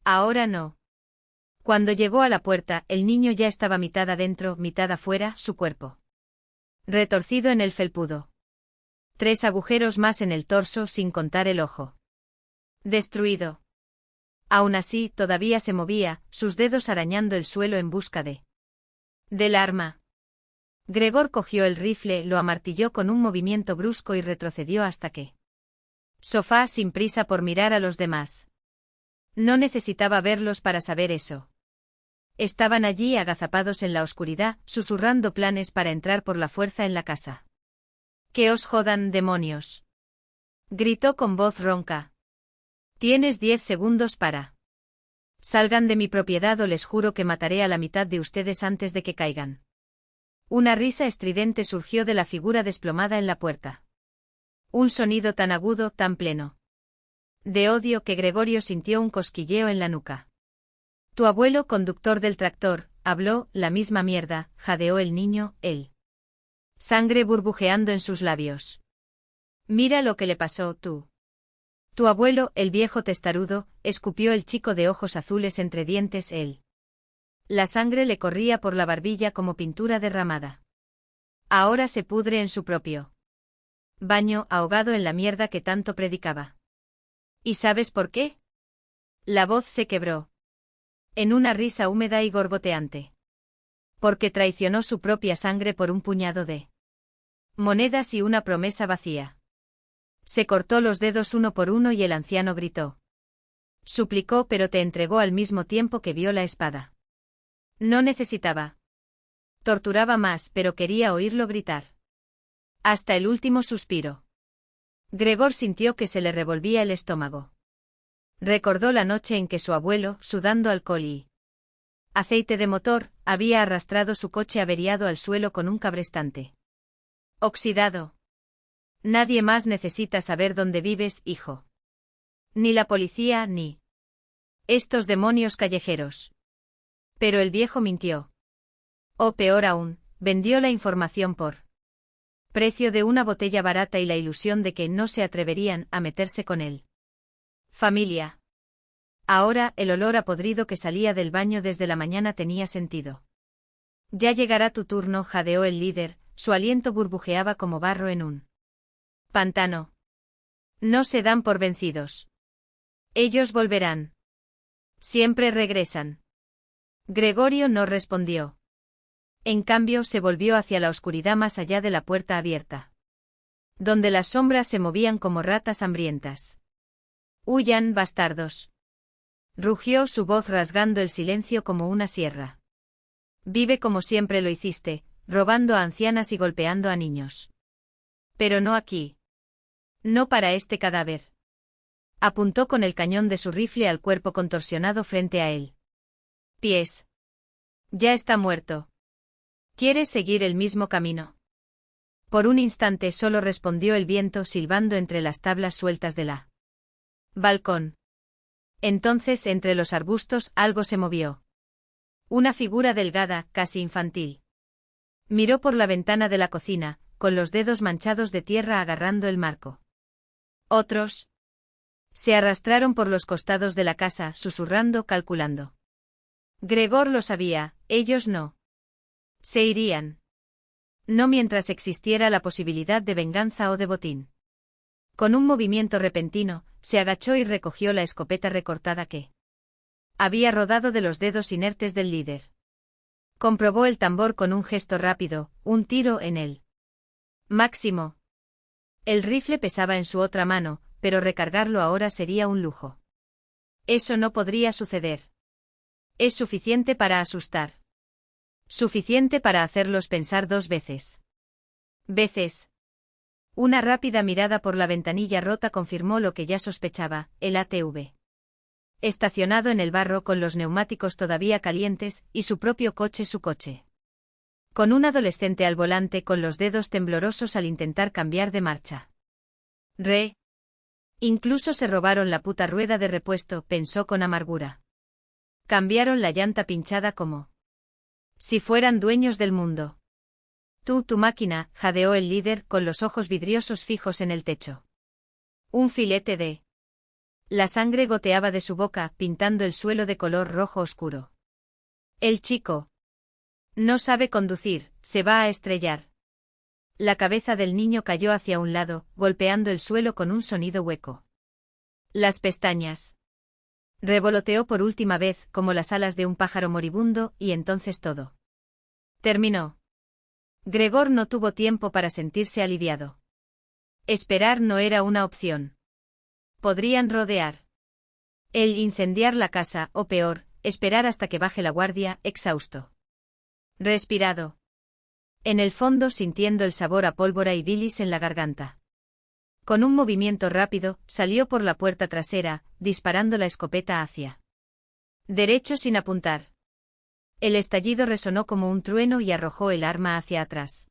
Ahora no. Cuando llegó a la puerta, el niño ya estaba mitad adentro, mitad afuera, su cuerpo retorcido en el felpudo. 3 agujeros más en el torso sin contar el ojo. Destruido. Aún así, todavía se movía, sus dedos arañando el suelo en busca del arma. Gregor cogió el rifle, lo amartilló con un movimiento brusco y retrocedió hasta que sofá sin prisa por mirar a los demás. No necesitaba verlos para saber eso. Estaban allí agazapados en la oscuridad, susurrando planes para entrar por la fuerza en la casa. —¡Que os jodan, demonios! —gritó con voz ronca. —Tienes 10 segundos para. Salgan de mi propiedad o les juro que mataré a la mitad de ustedes antes de que caigan. Una risa estridente surgió de la figura desplomada en la puerta. Un sonido tan agudo, tan pleno de odio que Gregorio sintió un cosquilleo en la nuca. Tu abuelo, conductor del tractor, habló, la misma mierda, jadeó el niño, él. Sangre burbujeando en sus labios. Mira lo que le pasó, tú. Tu abuelo, el viejo testarudo, escupió el chico de ojos azules entre dientes, él. La sangre le corría por la barbilla como pintura derramada. Ahora se pudre en su propio baño, ahogado en la mierda que tanto predicaba. ¿Y sabes por qué? La voz se quebró en una risa húmeda y gorgoteante. Porque traicionó su propia sangre por un puñado de monedas y una promesa vacía. Se cortó los dedos uno por uno y el anciano gritó. Suplicó, pero te entregó al mismo tiempo que vio la espada. No necesitaba. Torturaba más, pero quería oírlo gritar. Hasta el último suspiro. Gregor sintió que se le revolvía el estómago. Recordó la noche en que su abuelo, sudando alcohol y aceite de motor, había arrastrado su coche averiado al suelo con un cabrestante oxidado. Nadie más necesita saber dónde vives, hijo. Ni la policía, ni estos demonios callejeros. Pero el viejo mintió. O peor aún, vendió la información por precio de una botella barata y la ilusión de que no se atreverían a meterse con él. Familia. Ahora, el olor a podrido que salía del baño desde la mañana tenía sentido. Ya llegará tu turno, jadeó el líder, su aliento burbujeaba como barro en un pantano. No se dan por vencidos. Ellos volverán. Siempre regresan. Gregorio no respondió. En cambio, se volvió hacia la oscuridad más allá de la puerta abierta, donde las sombras se movían como ratas hambrientas. Huyan, bastardos. Rugió su voz rasgando el silencio como una sierra. Vive como siempre lo hiciste, robando a ancianas y golpeando a niños. Pero no aquí. No para este cadáver. Apuntó con el cañón de su rifle al cuerpo contorsionado frente a él. Pies. Ya está muerto. ¿Quieres seguir el mismo camino? Por un instante solo respondió el viento silbando entre las tablas sueltas de la balcón. Entonces entre los arbustos algo se movió. Una figura delgada, casi infantil. Miró por la ventana de la cocina, con los dedos manchados de tierra agarrando el marco. Otros se arrastraron por los costados de la casa, susurrando, calculando. Gregor lo sabía, ellos no. Se irían. No mientras existiera la posibilidad de venganza o de botín. Con un movimiento repentino, se agachó y recogió la escopeta recortada que había rodado de los dedos inertes del líder. Comprobó el tambor con un gesto rápido, un tiro en él. Máximo. El rifle pesaba en su otra mano, pero recargarlo ahora sería un lujo. Eso no podría suceder. Es suficiente para asustar. Suficiente para hacerlos pensar 2 veces. Una rápida mirada por la ventanilla rota confirmó lo que ya sospechaba, el ATV. Estacionado en el barro con los neumáticos todavía calientes, y su propio coche su coche. Con un adolescente al volante con los dedos temblorosos al intentar cambiar de marcha. Incluso se robaron la puta rueda de repuesto, pensó con amargura. Cambiaron la llanta pinchada como si fueran dueños del mundo. Tu máquina, jadeó el líder con los ojos vidriosos fijos en el techo. Un filete de... La sangre goteaba de su boca, pintando el suelo de color rojo oscuro. El chico no sabe conducir, se va a estrellar. La cabeza del niño cayó hacia un lado, golpeando el suelo con un sonido hueco. Las pestañas. Revoloteó por última vez como las alas de un pájaro moribundo y entonces todo terminó. Gregor no tuvo tiempo para sentirse aliviado. Esperar no era una opción. Podrían rodear. El incendiar la casa, o peor, esperar hasta que baje la guardia, exhausto. Respirado. En el fondo sintiendo el sabor a pólvora y bilis en la garganta. Con un movimiento rápido, salió por la puerta trasera, disparando la escopeta hacia derecho sin apuntar. El estallido resonó como un trueno y arrojó el arma hacia atrás.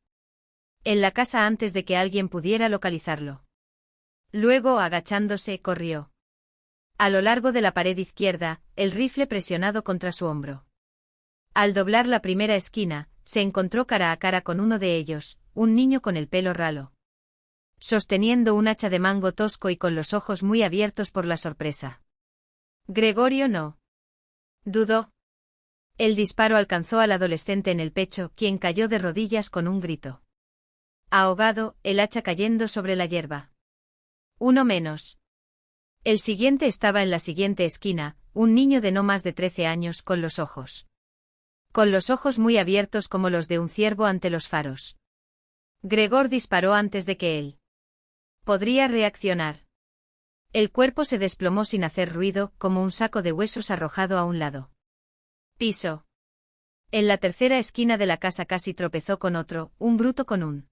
En la casa antes de que alguien pudiera localizarlo. Luego, agachándose, corrió. A lo largo de la pared izquierda, el rifle presionado contra su hombro. Al doblar la primera esquina, se encontró cara a cara con uno de ellos, un niño con el pelo ralo. Sosteniendo un hacha de mango tosco y con los ojos muy abiertos por la sorpresa. Gregorio no dudó. El disparo alcanzó al adolescente en el pecho, quien cayó de rodillas con un grito. Ahogado, el hacha cayendo sobre la hierba. Uno menos. El siguiente estaba en la siguiente esquina, un niño de no más de 13 años con los ojos muy abiertos como los de un ciervo ante los faros. Gregor disparó antes de que él podría reaccionar. El cuerpo se desplomó sin hacer ruido, como un saco de huesos arrojado a un lado. Piso. En la tercera esquina de la casa casi tropezó con otro, un bruto con un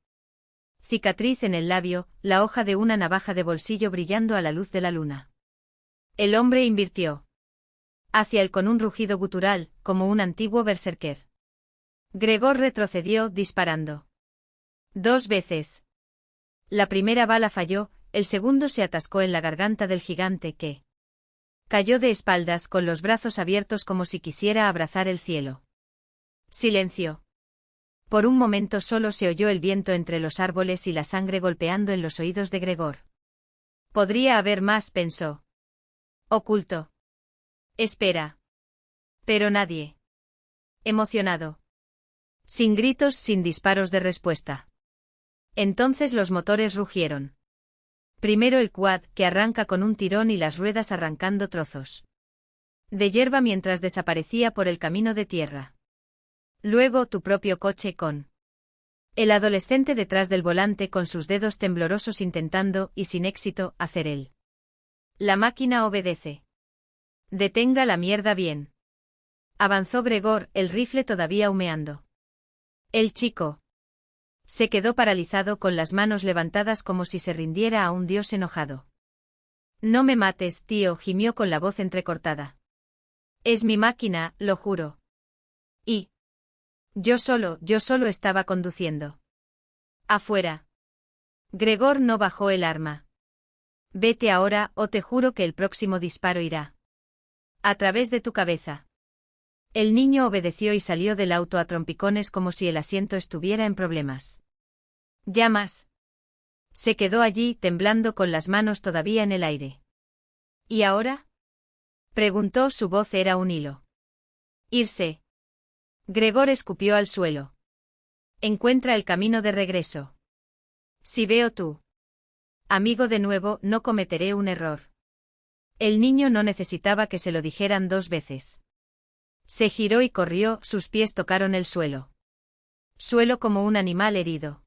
cicatriz en el labio, la hoja de una navaja de bolsillo brillando a la luz de la luna. El hombre invirtió hacia él con un rugido gutural, como un antiguo berserker. Gregor retrocedió, disparando 2 veces. La primera bala falló, el segundo se atascó en la garganta del gigante que cayó de espaldas con los brazos abiertos como si quisiera abrazar el cielo. Silencio. Por un momento solo se oyó el viento entre los árboles y la sangre golpeando en los oídos de Gregor. Podría haber más, pensó. Oculto. Espera. Pero nadie. Emocionado. Sin gritos, sin disparos de respuesta. Entonces los motores rugieron. Primero el quad, que arranca con un tirón y las ruedas arrancando trozos de hierba mientras desaparecía por el camino de tierra. Luego tu propio coche con el adolescente detrás del volante con sus dedos temblorosos intentando, y sin éxito, hacer él. La máquina obedece. Detenga la mierda bien. Avanzó Gregor, el rifle todavía humeando. El chico se quedó paralizado con las manos levantadas como si se rindiera a un dios enojado. No me mates, tío, gimió con la voz entrecortada. Es mi máquina, lo juro. Y yo solo estaba conduciendo. Afuera. Gregor no bajó el arma. Vete ahora, o te juro que el próximo disparo irá a través de tu cabeza. El niño obedeció y salió del auto a trompicones como si el asiento estuviera en problemas. ¿Llamas? Se quedó allí, temblando con las manos todavía en el aire. ¿Y ahora? Preguntó, su voz era un hilo. Irse. Gregor escupió al suelo. Encuentra el camino de regreso. Si veo tu amigo de nuevo, no cometeré un error. El niño no necesitaba que se lo dijeran 2 veces. Se giró y corrió, sus pies tocaron el suelo. Suelo como un animal herido.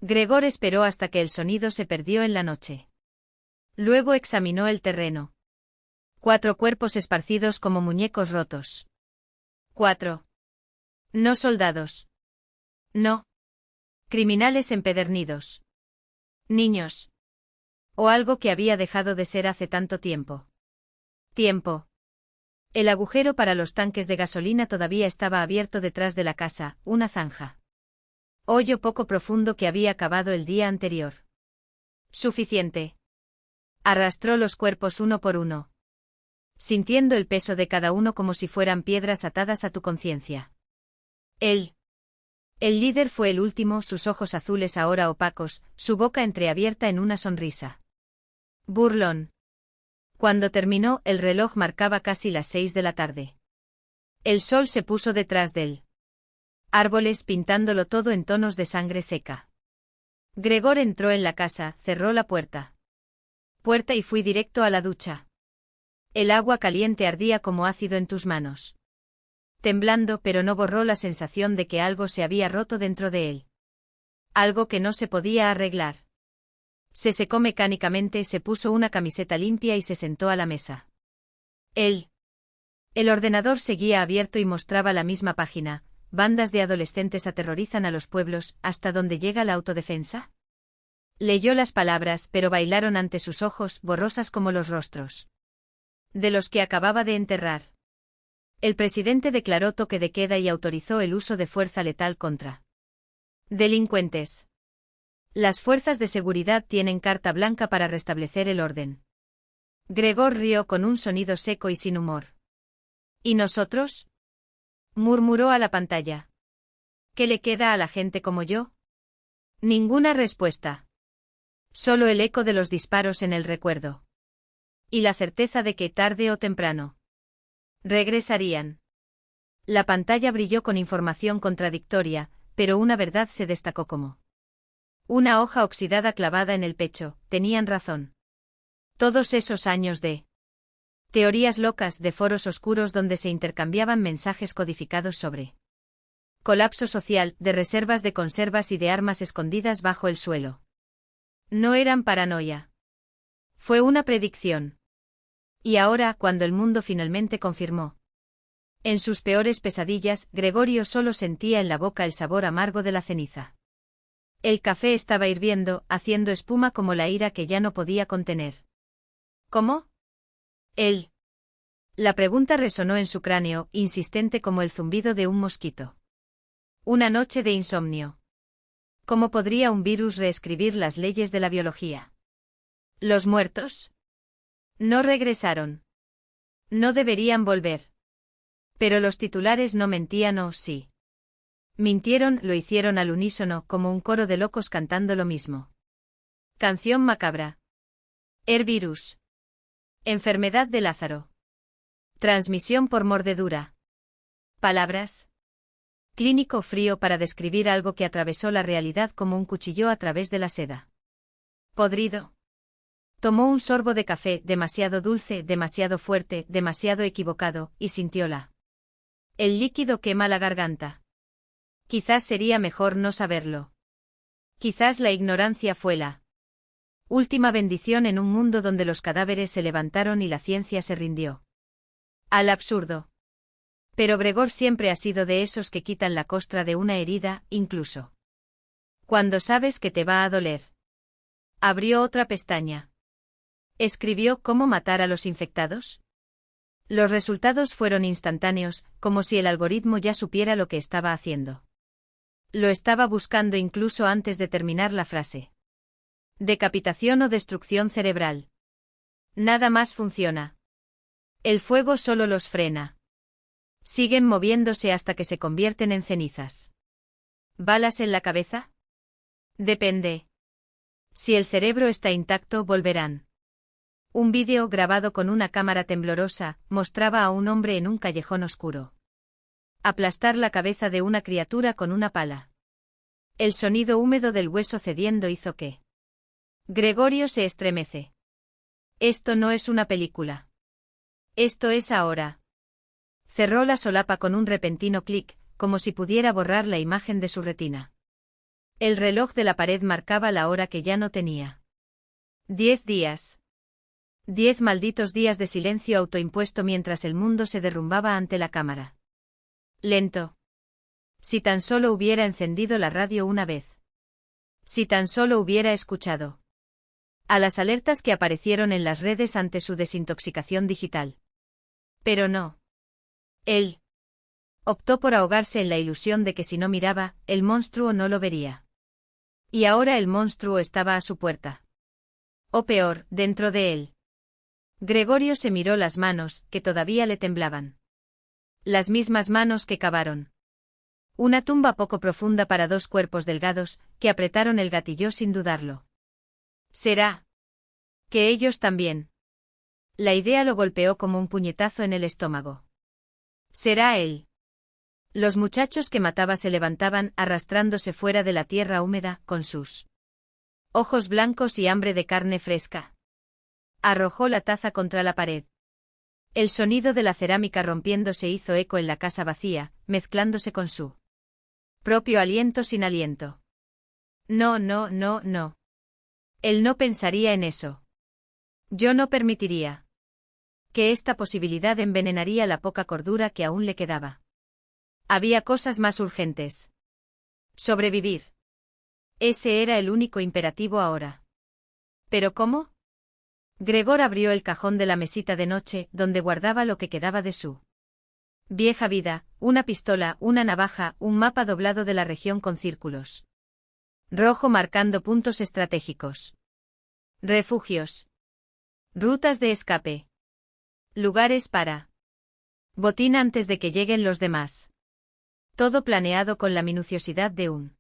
Gregor esperó hasta que el sonido se perdió en la noche. Luego examinó el terreno. 4 cuerpos esparcidos como muñecos rotos. 4. No soldados. No. Criminales empedernidos. Niños. O algo que había dejado de ser hace tanto tiempo. Tiempo. El agujero para los tanques de gasolina todavía estaba abierto detrás de la casa, una zanja. Hoyo poco profundo que había cavado el día anterior. Suficiente. Arrastró los cuerpos uno por uno. Sintiendo el peso de cada uno como si fueran piedras atadas a tu conciencia. El líder fue el último, sus ojos azules ahora opacos, su boca entreabierta en una sonrisa. Burlón. Cuando terminó, el reloj marcaba casi las 6 de la tarde. El sol se puso detrás del árboles pintándolo todo en tonos de sangre seca. Gregor entró en la casa, cerró la puerta y fui directo a la ducha. El agua caliente ardía como ácido en tus manos. Temblando, pero no borró la sensación de que algo se había roto dentro de él. Algo que no se podía arreglar. Se secó mecánicamente, se puso una camiseta limpia y se sentó a la mesa. El ordenador seguía abierto y mostraba la misma página. Bandas de adolescentes aterrorizan a los pueblos, ¿hasta dónde llega la autodefensa? Leyó las palabras, pero bailaron ante sus ojos, borrosas como los rostros de los que acababa de enterrar. El presidente declaró toque de queda y autorizó el uso de fuerza letal contra delincuentes. Las fuerzas de seguridad tienen carta blanca para restablecer el orden. Gregor rió con un sonido seco y sin humor. ¿Y nosotros? Murmuró a la pantalla. ¿Qué le queda a la gente como yo? Ninguna respuesta. Solo el eco de los disparos en el recuerdo. Y la certeza de que, tarde o temprano, regresarían. La pantalla brilló con información contradictoria, pero una verdad se destacó como una hoja oxidada clavada en el pecho. Tenían razón. Todos esos años de teorías locas, de foros oscuros donde se intercambiaban mensajes codificados sobre colapso social, de reservas de conservas y de armas escondidas bajo el suelo. No eran paranoia. Fue una predicción. Y ahora, cuando el mundo finalmente confirmó. En sus peores pesadillas, Gregorio solo sentía en la boca el sabor amargo de la ceniza. El café estaba hirviendo, haciendo espuma como la ira que ya no podía contener. ¿Cómo? Él. La pregunta resonó en su cráneo, insistente como el zumbido de un mosquito. Una noche de insomnio. ¿Cómo podría un virus reescribir las leyes de la biología? ¿Los muertos? No regresaron. No deberían volver. Pero los titulares no mentían o sí. Mintieron, lo hicieron al unísono, como un coro de locos cantando lo mismo. Canción macabra. Virus. Enfermedad de Lázaro. Transmisión por mordedura. Palabras. Clínico frío para describir algo que atravesó la realidad como un cuchillo a través de la seda. Podrido. Tomó un sorbo de café, demasiado dulce, demasiado fuerte, demasiado equivocado, y sintióla. El líquido quema la garganta. Quizás sería mejor no saberlo. Quizás la ignorancia fue la última bendición en un mundo donde los cadáveres se levantaron y la ciencia se rindió al absurdo. Pero Gregor siempre ha sido de esos que quitan la costra de una herida, incluso cuando sabes que te va a doler. Abrió otra pestaña. Escribió cómo matar a los infectados. Los resultados fueron instantáneos, como si el algoritmo ya supiera lo que estaba haciendo. Lo estaba buscando incluso antes de terminar la frase. Decapitación o destrucción cerebral. Nada más funciona. El fuego solo los frena. Siguen moviéndose hasta que se convierten en cenizas. ¿Balas en la cabeza? Depende. Si el cerebro está intacto, volverán. Un vídeo grabado con una cámara temblorosa mostraba a un hombre en un callejón oscuro aplastar la cabeza de una criatura con una pala. El sonido húmedo del hueso cediendo hizo que Gregorio se estremece. Esto no es una película. Esto es ahora. Cerró la solapa con un repentino clic, como si pudiera borrar la imagen de su retina. El reloj de la pared marcaba la hora que ya no tenía. 10 días. 10 malditos días de silencio autoimpuesto mientras el mundo se derrumbaba ante la cámara. Lento. Si tan solo hubiera encendido la radio una vez. Si tan solo hubiera escuchado a las alertas que aparecieron en las redes ante su desintoxicación digital. Pero no. Él optó por ahogarse en la ilusión de que si no miraba, el monstruo no lo vería. Y ahora el monstruo estaba a su puerta. O peor, dentro de él. Gregorio se miró las manos, que todavía le temblaban. Las mismas manos que cavaron una tumba poco profunda para dos cuerpos delgados, que apretaron el gatillo sin dudarlo. ¿Será que ellos también? La idea lo golpeó como un puñetazo en el estómago. Será él. Los muchachos que mataba se levantaban arrastrándose fuera de la tierra húmeda, con sus ojos blancos y hambre de carne fresca. Arrojó la taza contra la pared. El sonido de la cerámica rompiéndose hizo eco en la casa vacía, mezclándose con su propio aliento sin aliento. No, no, no, no. Él no pensaría en eso. Yo no permitiría. Que esta posibilidad envenenaría la poca cordura que aún le quedaba. Había cosas más urgentes. Sobrevivir. Ese era el único imperativo ahora. ¿Pero cómo? Gregor abrió el cajón de la mesita de noche, donde guardaba lo que quedaba de su vieja vida, una pistola, una navaja, un mapa doblado de la región con círculos rojo marcando puntos estratégicos. Refugios. Rutas de escape. Lugares para botín antes de que lleguen los demás. Todo planeado con la minuciosidad de un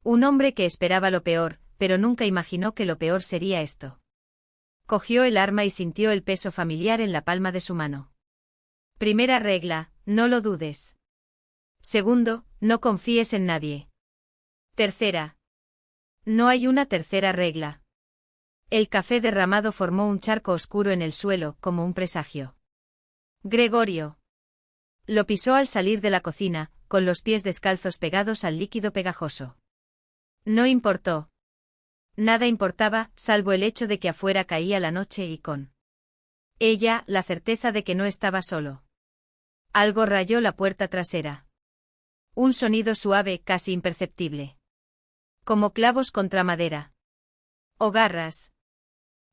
hombre que esperaba lo peor, pero nunca imaginó que lo peor sería esto. Cogió el arma y sintió el peso familiar en la palma de su mano. Primera regla, no lo dudes. Segundo, no confíes en nadie. Tercera. No hay una tercera regla. El café derramado formó un charco oscuro en el suelo, como un presagio. Gregorio lo pisó al salir de la cocina, con los pies descalzos pegados al líquido pegajoso. No importó. Nada importaba, salvo el hecho de que afuera caía la noche y con ella, la certeza de que no estaba solo. Algo rayó la puerta trasera. Un sonido suave, casi imperceptible. Como clavos contra madera. O garras.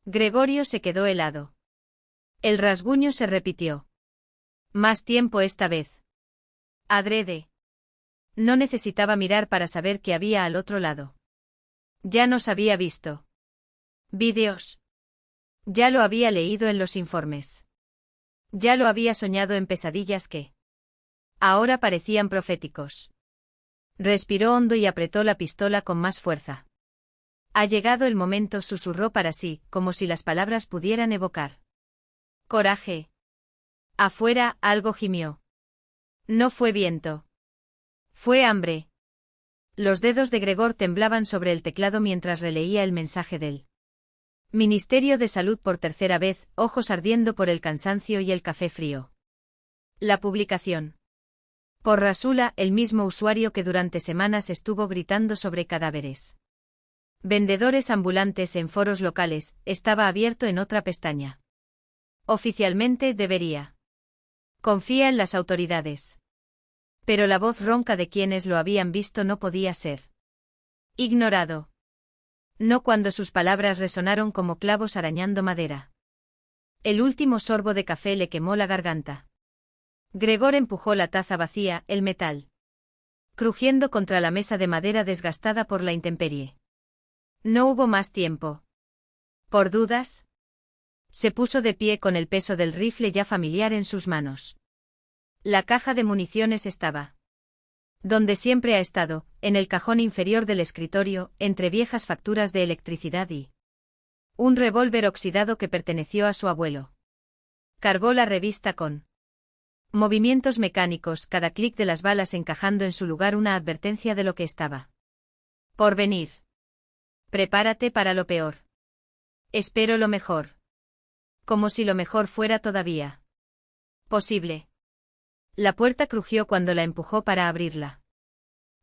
Gregorio se quedó helado. El rasguño se repitió. Más tiempo esta vez. Adrede. No necesitaba mirar para saber qué había al otro lado. Ya nos había visto. Vídeos. Ya lo había leído en los informes. Ya lo había soñado en pesadillas que ahora parecían proféticos. Respiró hondo y apretó la pistola con más fuerza. Ha llegado el momento, susurró para sí, como si las palabras pudieran evocar coraje. Afuera, algo gimió. No fue viento. Fue hambre. Los dedos de Gregor temblaban sobre el teclado mientras releía el mensaje del Ministerio de Salud por tercera vez, ojos ardiendo por el cansancio y el café frío. La publicación. Por Rasula, el mismo usuario que durante semanas estuvo gritando sobre cadáveres. Vendedores ambulantes en foros locales, estaba abierto en otra pestaña. Oficialmente debería. Confía en las autoridades. Pero la voz ronca de quienes lo habían visto no podía ser ignorado. No cuando sus palabras resonaron como clavos arañando madera. El último sorbo de café le quemó la garganta. Gregor empujó la taza vacía, el metal crujiendo contra la mesa de madera desgastada por la intemperie. No hubo más tiempo. ¿Por dudas? Se puso de pie con el peso del rifle ya familiar en sus manos. La caja de municiones estaba donde siempre ha estado, en el cajón inferior del escritorio, entre viejas facturas de electricidad y un revólver oxidado que perteneció a su abuelo. Cargó la revista con movimientos mecánicos, cada clic de las balas encajando en su lugar una advertencia de lo que estaba por venir. Prepárate para lo peor. Espero lo mejor. Como si lo mejor fuera todavía posible. La puerta crujió cuando la empujó para abrirla.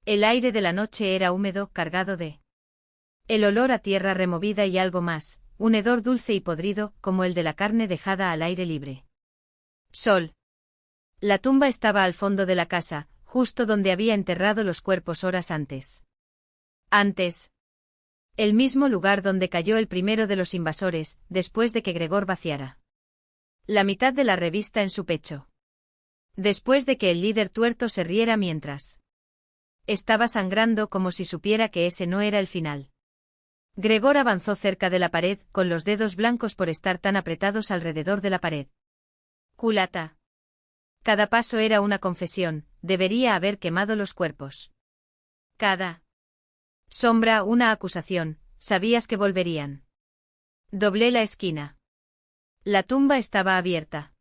El aire de la noche era húmedo, cargado de el olor a tierra removida y algo más, un hedor dulce y podrido, como el de la carne dejada al aire libre. Sol. La tumba estaba al fondo de la casa, justo donde había enterrado los cuerpos horas antes. El mismo lugar donde cayó el primero de los invasores, después de que Gregor vaciara la mitad de la revista en su pecho. Después de que el líder tuerto se riera mientras estaba sangrando como si supiera que ese no era el final. Gregor avanzó cerca de la pared, con los dedos blancos por estar tan apretados alrededor de la pared. Culata. Cada paso era una confesión, debería haber quemado los cuerpos. Cada sombra una acusación, sabías que volverían. Doblé la esquina. La tumba estaba abierta.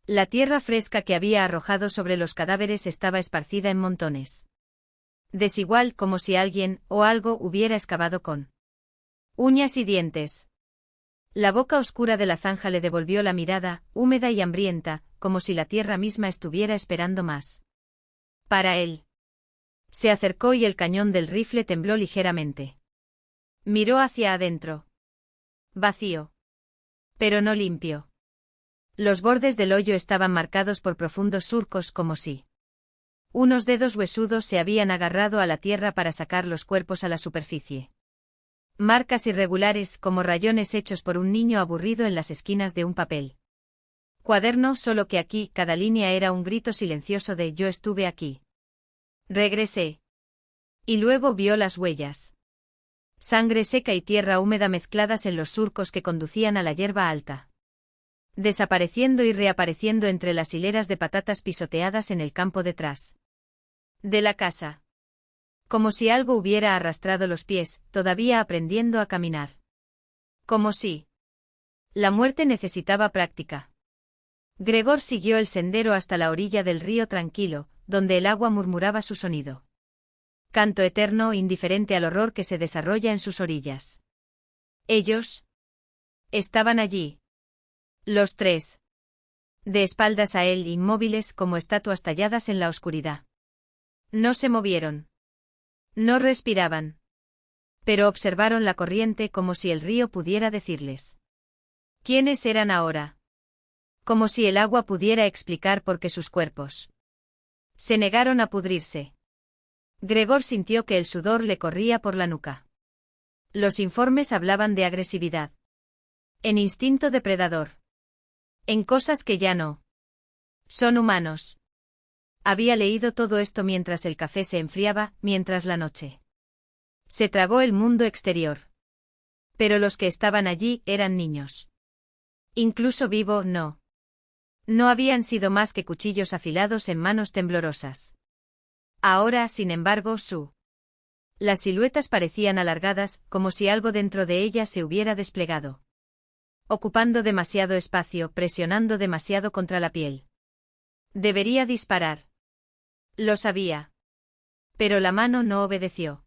La tierra fresca que había arrojado sobre los cadáveres estaba esparcida en montones. Desigual, como si alguien o algo hubiera excavado con uñas y dientes. La boca oscura de la zanja le devolvió la mirada, húmeda y hambrienta, como si la tierra misma estuviera esperando más. Para él. Se acercó y el cañón del rifle tembló ligeramente. Miró hacia adentro. Vacío. Pero no limpio. Los bordes del hoyo estaban marcados por profundos surcos como si unos dedos huesudos se habían agarrado a la tierra para sacar los cuerpos a la superficie. Marcas irregulares como rayones hechos por un niño aburrido en las esquinas de un papel cuaderno, solo que aquí cada línea era un grito silencioso de «yo estuve aquí». Regresé. Y luego vio las huellas. Sangre seca y tierra húmeda mezcladas en los surcos que conducían a la hierba alta. Desapareciendo y reapareciendo entre las hileras de patatas pisoteadas en el campo detrás de la casa. Como si algo hubiera arrastrado los pies, todavía aprendiendo a caminar. Como si la muerte necesitaba práctica. Gregor siguió el sendero hasta la orilla del río tranquilo, donde el agua murmuraba su sonido. Canto eterno, indiferente al horror que se desarrolla en sus orillas. Ellos estaban allí. Los tres. De espaldas a él, inmóviles como estatuas talladas en la oscuridad. No se movieron. No respiraban. Pero observaron la corriente como si el río pudiera decirles quiénes eran ahora. Como si el agua pudiera explicar por qué sus cuerpos se negaron a pudrirse. Gregor sintió que el sudor le corría por la nuca. Los informes hablaban de agresividad. En instinto depredador. En cosas que ya no son humanos. Había leído todo esto mientras el café se enfriaba, mientras la noche se tragó el mundo exterior. Pero los que estaban allí eran niños. Incluso vivo, no. No habían sido más que cuchillos afilados en manos temblorosas. Ahora, sin embargo, las siluetas parecían alargadas, como si algo dentro de ellas se hubiera desplegado. Ocupando demasiado espacio, presionando demasiado contra la piel. Debería disparar. Lo sabía. Pero la mano no obedeció.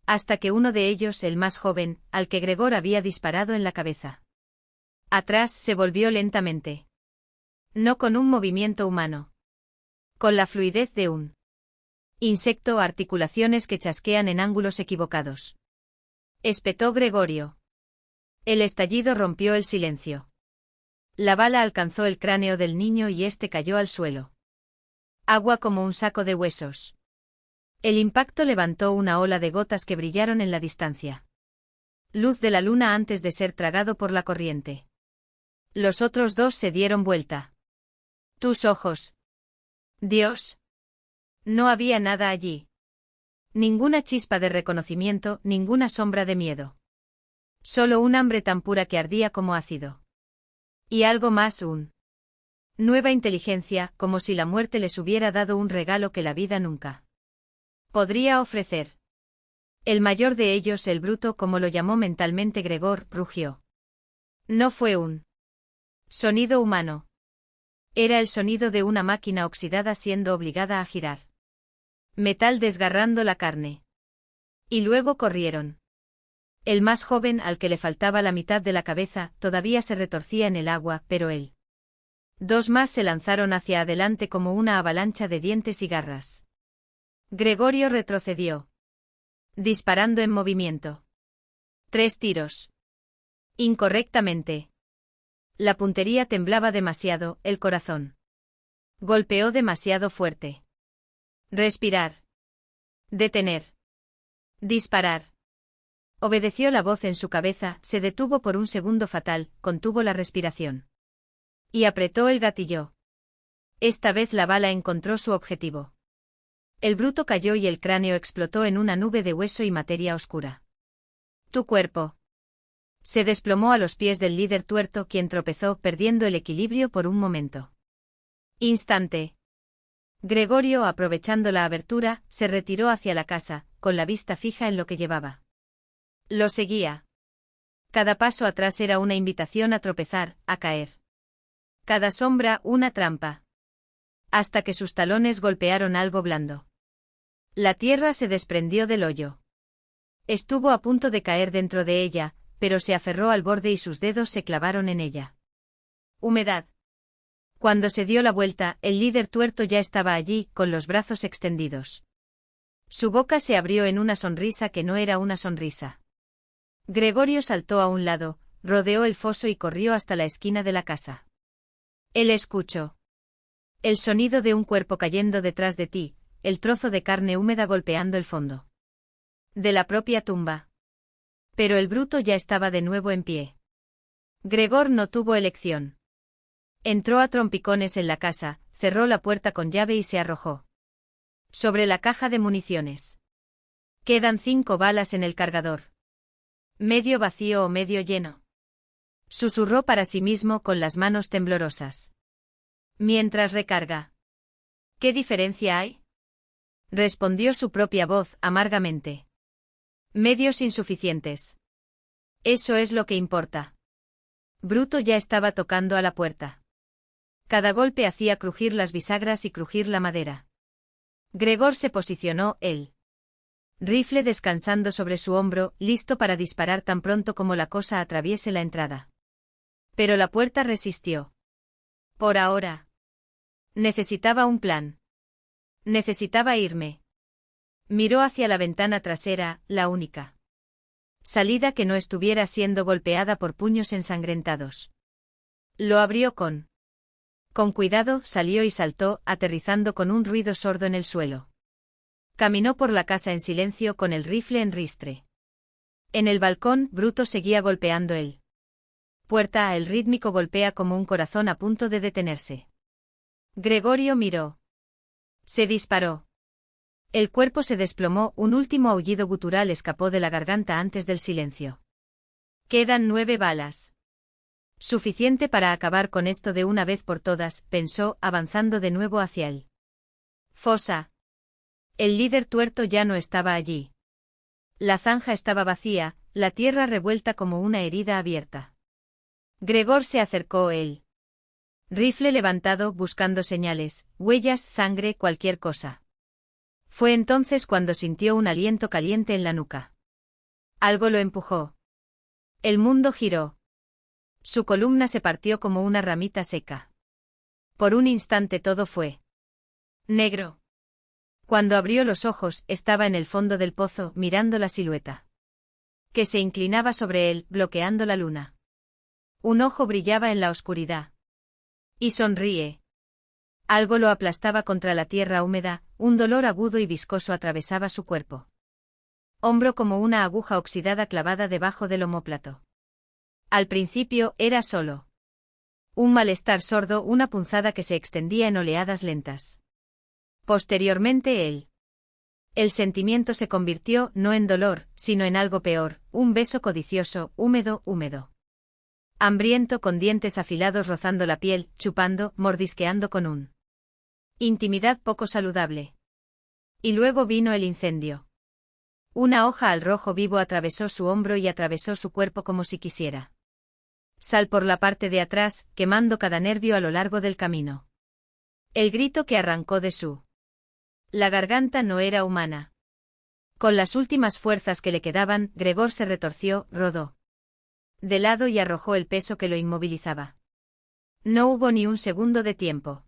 Hasta que uno de ellos, el más joven, al que Gregor había disparado en la cabeza. Atrás se volvió lentamente. No con un movimiento humano. Con la fluidez de un insecto, articulaciones que chasquean en ángulos equivocados. Espetó Gregorio. El estallido rompió el silencio. La bala alcanzó el cráneo del niño y éste cayó al suelo. Agua como un saco de huesos. El impacto levantó una ola de gotas que brillaron en la distancia. Luz de la luna antes de ser tragado por la corriente. Los otros dos se dieron vuelta. Tus ojos. Dios. No había nada allí. Ninguna chispa de reconocimiento, ninguna sombra de miedo. Solo un hambre tan pura que ardía como ácido. Y algo más, nueva inteligencia, como si la muerte les hubiera dado un regalo que la vida nunca podría ofrecer. El mayor de ellos, el bruto, como lo llamó mentalmente Gregor, rugió. No fue un sonido humano. Era el sonido de una máquina oxidada siendo obligada a girar. Metal desgarrando la carne. Y luego corrieron. El más joven, al que le faltaba la mitad de la cabeza, todavía se retorcía en el agua, pero él. Dos más se lanzaron hacia adelante como una avalancha de dientes y garras. Gregorio retrocedió. Disparando en movimiento. 3 tiros. Incorrectamente. La puntería temblaba demasiado, el corazón. Golpeó demasiado fuerte. Respirar. Detener. Disparar. Obedeció la voz en su cabeza, se detuvo por un segundo fatal, contuvo la respiración. Y apretó el gatillo. Esta vez la bala encontró su objetivo. El bruto cayó y el cráneo explotó en una nube de hueso y materia oscura. Tu cuerpo. Se desplomó a los pies del líder tuerto, quien tropezó, perdiendo el equilibrio por un momento. Instante. Gregorio, aprovechando la abertura, se retiró hacia la casa, con la vista fija en lo que llevaba. Lo seguía. Cada paso atrás era una invitación a tropezar, a caer. Cada sombra una trampa. Hasta que sus talones golpearon algo blando. La tierra se desprendió del hoyo. Estuvo a punto de caer dentro de ella, pero se aferró al borde y sus dedos se clavaron en ella. Humedad. Cuando se dio la vuelta, el líder tuerto ya estaba allí, con los brazos extendidos. Su boca se abrió en una sonrisa que no era una sonrisa. Gregorio saltó a un lado, rodeó el foso y corrió hasta la esquina de la casa. Él escuchó el sonido de un cuerpo cayendo detrás de ti, el trozo de carne húmeda golpeando el fondo de la propia tumba. Pero el bruto ya estaba de nuevo en pie. Gregor no tuvo elección. Entró a trompicones en la casa, cerró la puerta con llave y se arrojó sobre la caja de municiones. Quedan 5 balas en el cargador. ¿Medio vacío o medio lleno? Susurró para sí mismo con las manos temblorosas. Mientras recarga. ¿Qué diferencia hay? Respondió su propia voz amargamente. Medios insuficientes. Eso es lo que importa. Bruto ya estaba tocando a la puerta. Cada golpe hacía crujir las bisagras y crujir la madera. Gregor se posicionó, el rifle descansando sobre su hombro, listo para disparar tan pronto como la cosa atraviese la entrada. Pero la puerta resistió. Por ahora. Necesitaba un plan. Necesitaba irme. Miró hacia la ventana trasera, la única salida que no estuviera siendo golpeada por puños ensangrentados. Lo abrió con cuidado, salió y saltó, aterrizando con un ruido sordo en el suelo. Caminó por la casa en silencio con el rifle en ristre. En el balcón, Bruto seguía golpeando el puerta, el rítmico golpea como un corazón a punto de detenerse. Gregorio miró. Se disparó. El cuerpo se desplomó, un último aullido gutural escapó de la garganta antes del silencio. Quedan 9 balas. Suficiente para acabar con esto de una vez por todas, pensó, avanzando de nuevo hacia él. Fosa. El líder tuerto ya no estaba allí. La zanja estaba vacía, la tierra revuelta como una herida abierta. Gregor se acercó él. Rifle levantado, buscando señales, huellas, sangre, cualquier cosa. Fue entonces cuando sintió un aliento caliente en la nuca. Algo lo empujó. El mundo giró. Su columna se partió como una ramita seca. Por un instante todo fue negro. Cuando abrió los ojos, estaba en el fondo del pozo, mirando la silueta que se inclinaba sobre él, bloqueando la luna. Un ojo brillaba en la oscuridad. Y sonríe. Algo lo aplastaba contra la tierra húmeda, un dolor agudo y viscoso atravesaba su cuerpo. Hombro como una aguja oxidada clavada debajo del omóplato. Al principio era solo un malestar sordo, una punzada que se extendía en oleadas lentas. Posteriormente el sentimiento se convirtió no en dolor, sino en algo peor, un beso codicioso, húmedo, hambriento, con dientes afilados rozando la piel, chupando, mordisqueando con un intimidad poco saludable. Y luego vino el incendio. Una hoja al rojo vivo atravesó su hombro y atravesó su cuerpo como si quisiera sal por la parte de atrás, quemando cada nervio a lo largo del camino. El grito que arrancó de la garganta no era humana. Con las últimas fuerzas que le quedaban, Gregor se retorció, rodó de lado y arrojó el peso que lo inmovilizaba. No hubo ni un segundo de tiempo.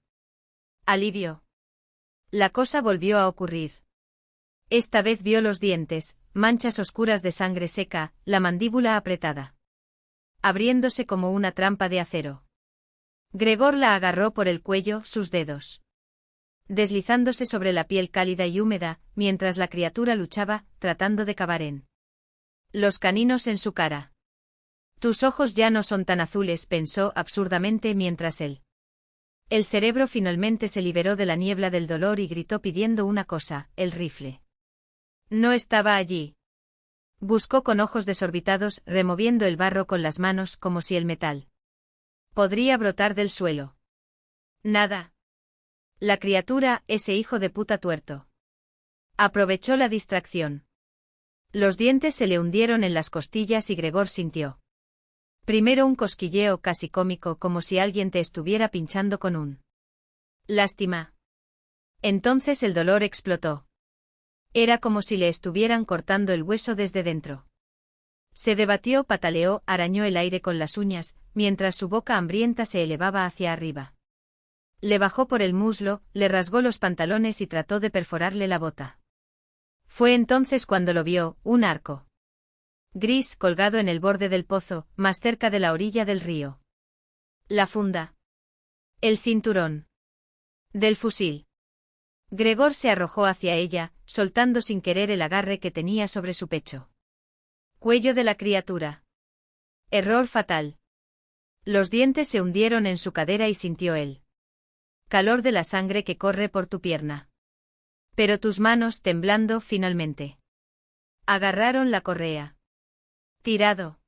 Alivio. La cosa volvió a ocurrir. Esta vez vio los dientes, manchas oscuras de sangre seca, la mandíbula apretada, abriéndose como una trampa de acero. Gregor la agarró por el cuello, sus dedos deslizándose sobre la piel cálida y húmeda, mientras la criatura luchaba, tratando de cavar en los caninos en su cara. Tus ojos ya no son tan azules, pensó absurdamente mientras el cerebro finalmente se liberó de la niebla del dolor y gritó pidiendo una cosa, el rifle. No estaba allí. Buscó con ojos desorbitados, removiendo el barro con las manos como si el metal podría brotar del suelo. Nada. La criatura, ese hijo de puta tuerto. Aprovechó la distracción. Los dientes se le hundieron en las costillas y Gregor sintió Primero un cosquilleo casi cómico, como si alguien te estuviera pinchando con un lástima. Entonces el dolor explotó. Era como si le estuvieran cortando el hueso desde dentro. Se debatió, pataleó, arañó el aire con las uñas, mientras su boca hambrienta se elevaba hacia arriba. Le bajó por el muslo, le rasgó los pantalones y trató de perforarle la bota. Fue entonces cuando lo vio, un arco gris colgado en el borde del pozo, más cerca de la orilla del río. La funda. El cinturón del fusil. Gregor se arrojó hacia ella, soltando sin querer el agarre que tenía sobre su pecho. Cuello de la criatura. Error fatal. Los dientes se hundieron en su cadera y sintió el calor de la sangre que corre por tu pierna. Pero tus manos, temblando, finalmente agarraron la correa. Tirado.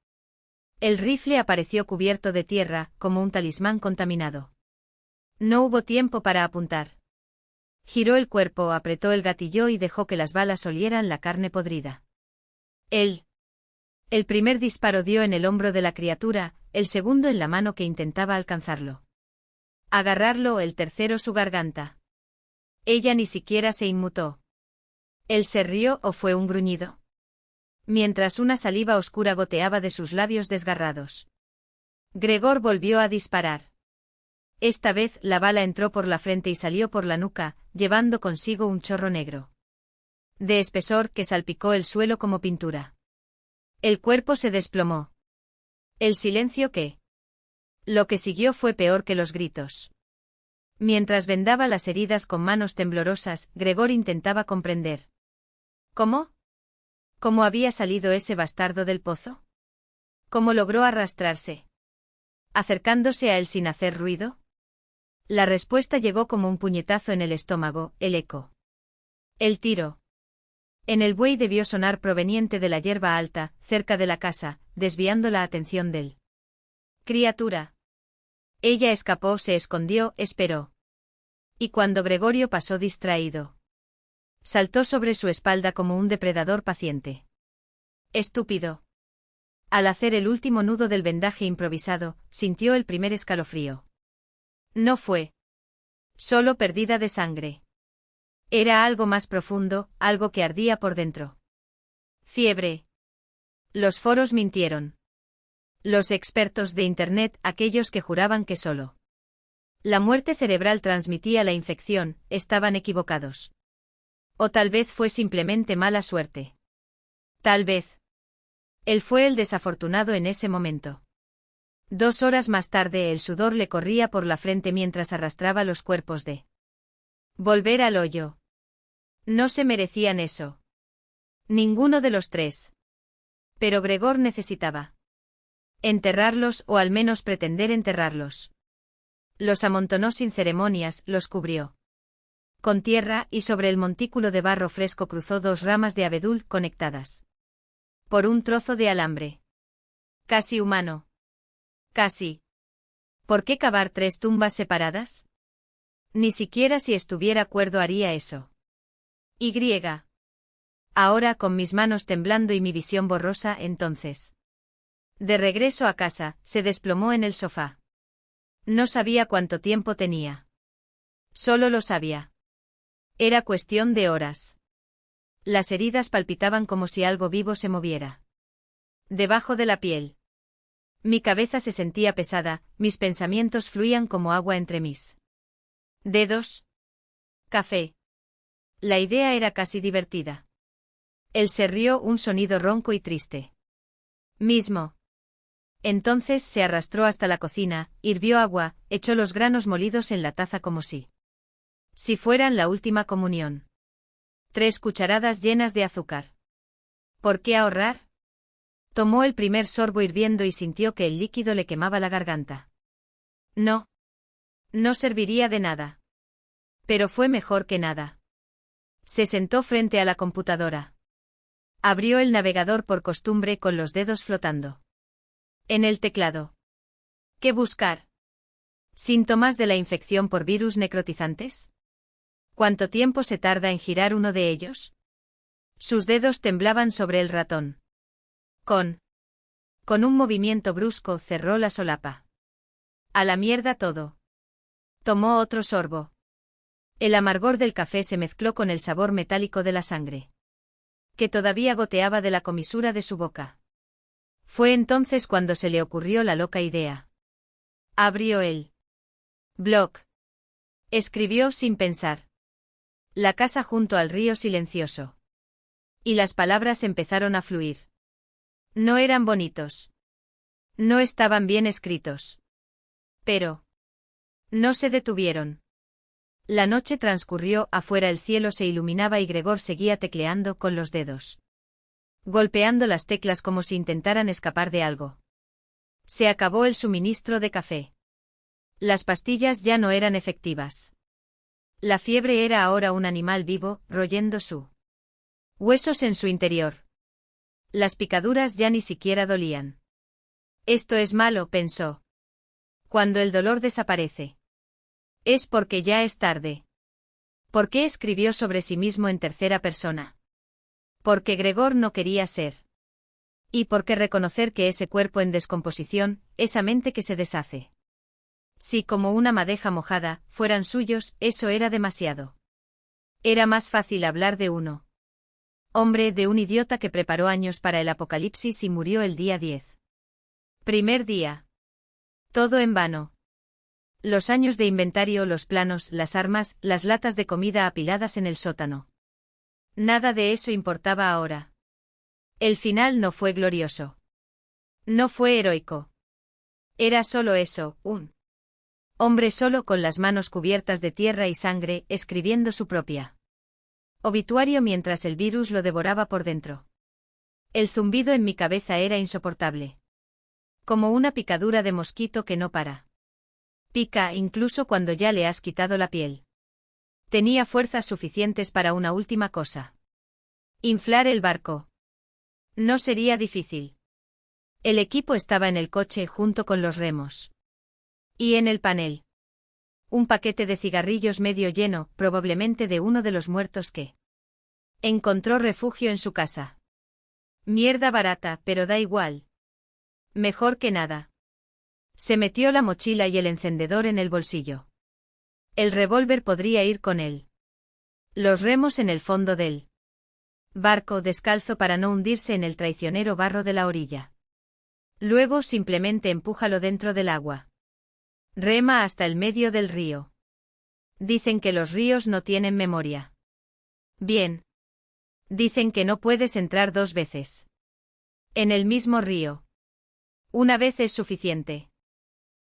El rifle apareció cubierto de tierra, como un talismán contaminado. No hubo tiempo para apuntar. Giró el cuerpo, apretó el gatillo y dejó que las balas olieran la carne podrida. El primer disparo dio en el hombro de la criatura, el segundo en la mano que intentaba alcanzarlo. Agarrarlo, el tercero su garganta. Ella ni siquiera se inmutó. ¿Él se rió o fue un gruñido? Mientras una saliva oscura goteaba de sus labios desgarrados. Gregor volvió a disparar. Esta vez la bala entró por la frente y salió por la nuca, llevando consigo un chorro negro de espesor que salpicó el suelo como pintura. El cuerpo se desplomó. El silencio que lo que siguió fue peor que los gritos. Mientras vendaba las heridas con manos temblorosas, Gregor intentaba comprender. ¿Cómo? ¿Cómo había salido ese bastardo del pozo? ¿Cómo logró arrastrarse? ¿Acercándose a él sin hacer ruido? La respuesta llegó como un puñetazo en el estómago, el eco. El tiro. En el buey debió sonar proveniente de la hierba alta, cerca de la casa, desviando la atención del criatura. Ella escapó, se escondió, esperó. Y cuando Gregorio pasó distraído, saltó sobre su espalda como un depredador paciente. Estúpido. Al hacer el último nudo del vendaje improvisado, sintió el primer escalofrío. No fue solo pérdida de sangre. Era algo más profundo, algo que ardía por dentro. Fiebre. Los foros mintieron. Los expertos de Internet, aquellos que juraban que solo la muerte cerebral transmitía la infección, estaban equivocados. O tal vez fue simplemente mala suerte. Tal vez. Él fue el desafortunado en ese momento. 2 horas más tarde el sudor le corría por la frente mientras arrastraba los cuerpos de volver al hoyo. No se merecían eso. Ninguno de los tres. Pero Gregor necesitaba enterrarlos o al menos pretender enterrarlos. Los amontonó sin ceremonias, los cubrió con tierra y sobre el montículo de barro fresco cruzó 2 ramas de abedul conectadas por un trozo de alambre. Casi humano. Casi. ¿Por qué cavar 3 tumbas separadas? Ni siquiera si estuviera cuerdo haría eso. Y. Ahora con mis manos temblando y mi visión borrosa, entonces. De regreso a casa, se desplomó en el sofá. No sabía cuánto tiempo tenía. Solo lo sabía. Era cuestión de horas. Las heridas palpitaban como si algo vivo se moviera debajo de la piel. Mi cabeza se sentía pesada, mis pensamientos fluían como agua entre mis dedos. Café. La idea era casi divertida. Él se rió, un sonido ronco y triste. Mismo. Entonces se arrastró hasta la cocina, hirvió agua, echó los granos molidos en la taza como si fueran la última comunión. 3 cucharadas llenas de azúcar. ¿Por qué ahorrar? Tomó el primer sorbo hirviendo y sintió que el líquido le quemaba la garganta. No. No serviría de nada. Pero fue mejor que nada. Se sentó frente a la computadora. Abrió el navegador por costumbre con los dedos flotando en el teclado. ¿Qué buscar? ¿Síntomas de la infección por virus necrotizantes? ¿Cuánto tiempo se tarda en girar uno de ellos? Sus dedos temblaban sobre el ratón. Con Con un movimiento brusco cerró la solapa. A la mierda todo. Tomó otro sorbo. El amargor del café se mezcló con el sabor metálico de la sangre, que todavía goteaba de la comisura de su boca. Fue entonces cuando se le ocurrió la loca idea. Abrió el blog. Escribió sin pensar. La casa junto al río silencioso. Y las palabras empezaron a fluir. No eran bonitos. No estaban bien escritos. Pero no se detuvieron. La noche transcurrió, afuera el cielo se iluminaba y Gregor seguía tecleando con los dedos, golpeando las teclas como si intentaran escapar de algo. Se acabó el suministro de café. Las pastillas ya no eran efectivas. La fiebre era ahora un animal vivo, royendo su huesos en su interior. Las picaduras ya ni siquiera dolían. Esto es malo, pensó. Cuando el dolor desaparece, es porque ya es tarde. ¿Por qué escribió sobre sí mismo en tercera persona? Porque Gregor no quería ser. Y porque reconocer que ese cuerpo en descomposición, esa mente que se deshace, si como una madeja mojada, fueran suyos, eso era demasiado. Era más fácil hablar de uno. Hombre, de un idiota que preparó años para el apocalipsis y murió el día 10. Primer día. Todo en vano. Los años de inventario, los planos, las armas, las latas de comida apiladas en el sótano. Nada de eso importaba ahora. El final no fue glorioso. No fue heroico. Era solo eso, un hombre solo con las manos cubiertas de tierra y sangre, escribiendo su propia obituario mientras el virus lo devoraba por dentro. El zumbido en mi cabeza era insoportable. Como una picadura de mosquito que no para. Pica incluso cuando ya le has quitado la piel. Tenía fuerzas suficientes para una última cosa. Inflar el barco. No sería difícil. El equipo estaba en el coche junto con los remos. Y en el panel. Un paquete de cigarrillos medio lleno, probablemente de uno de los muertos que encontró refugio en su casa. Mierda barata, pero da igual. Mejor que nada. Se metió la mochila y el encendedor en el bolsillo. El revólver podría ir con él. Los remos en el fondo del barco descalzo para no hundirse en el traicionero barro de la orilla. Luego simplemente empújalo dentro del agua. Rema hasta el medio del río. Dicen que los ríos no tienen memoria. Bien. Dicen que no puedes entrar dos veces en el mismo río. Una vez es suficiente.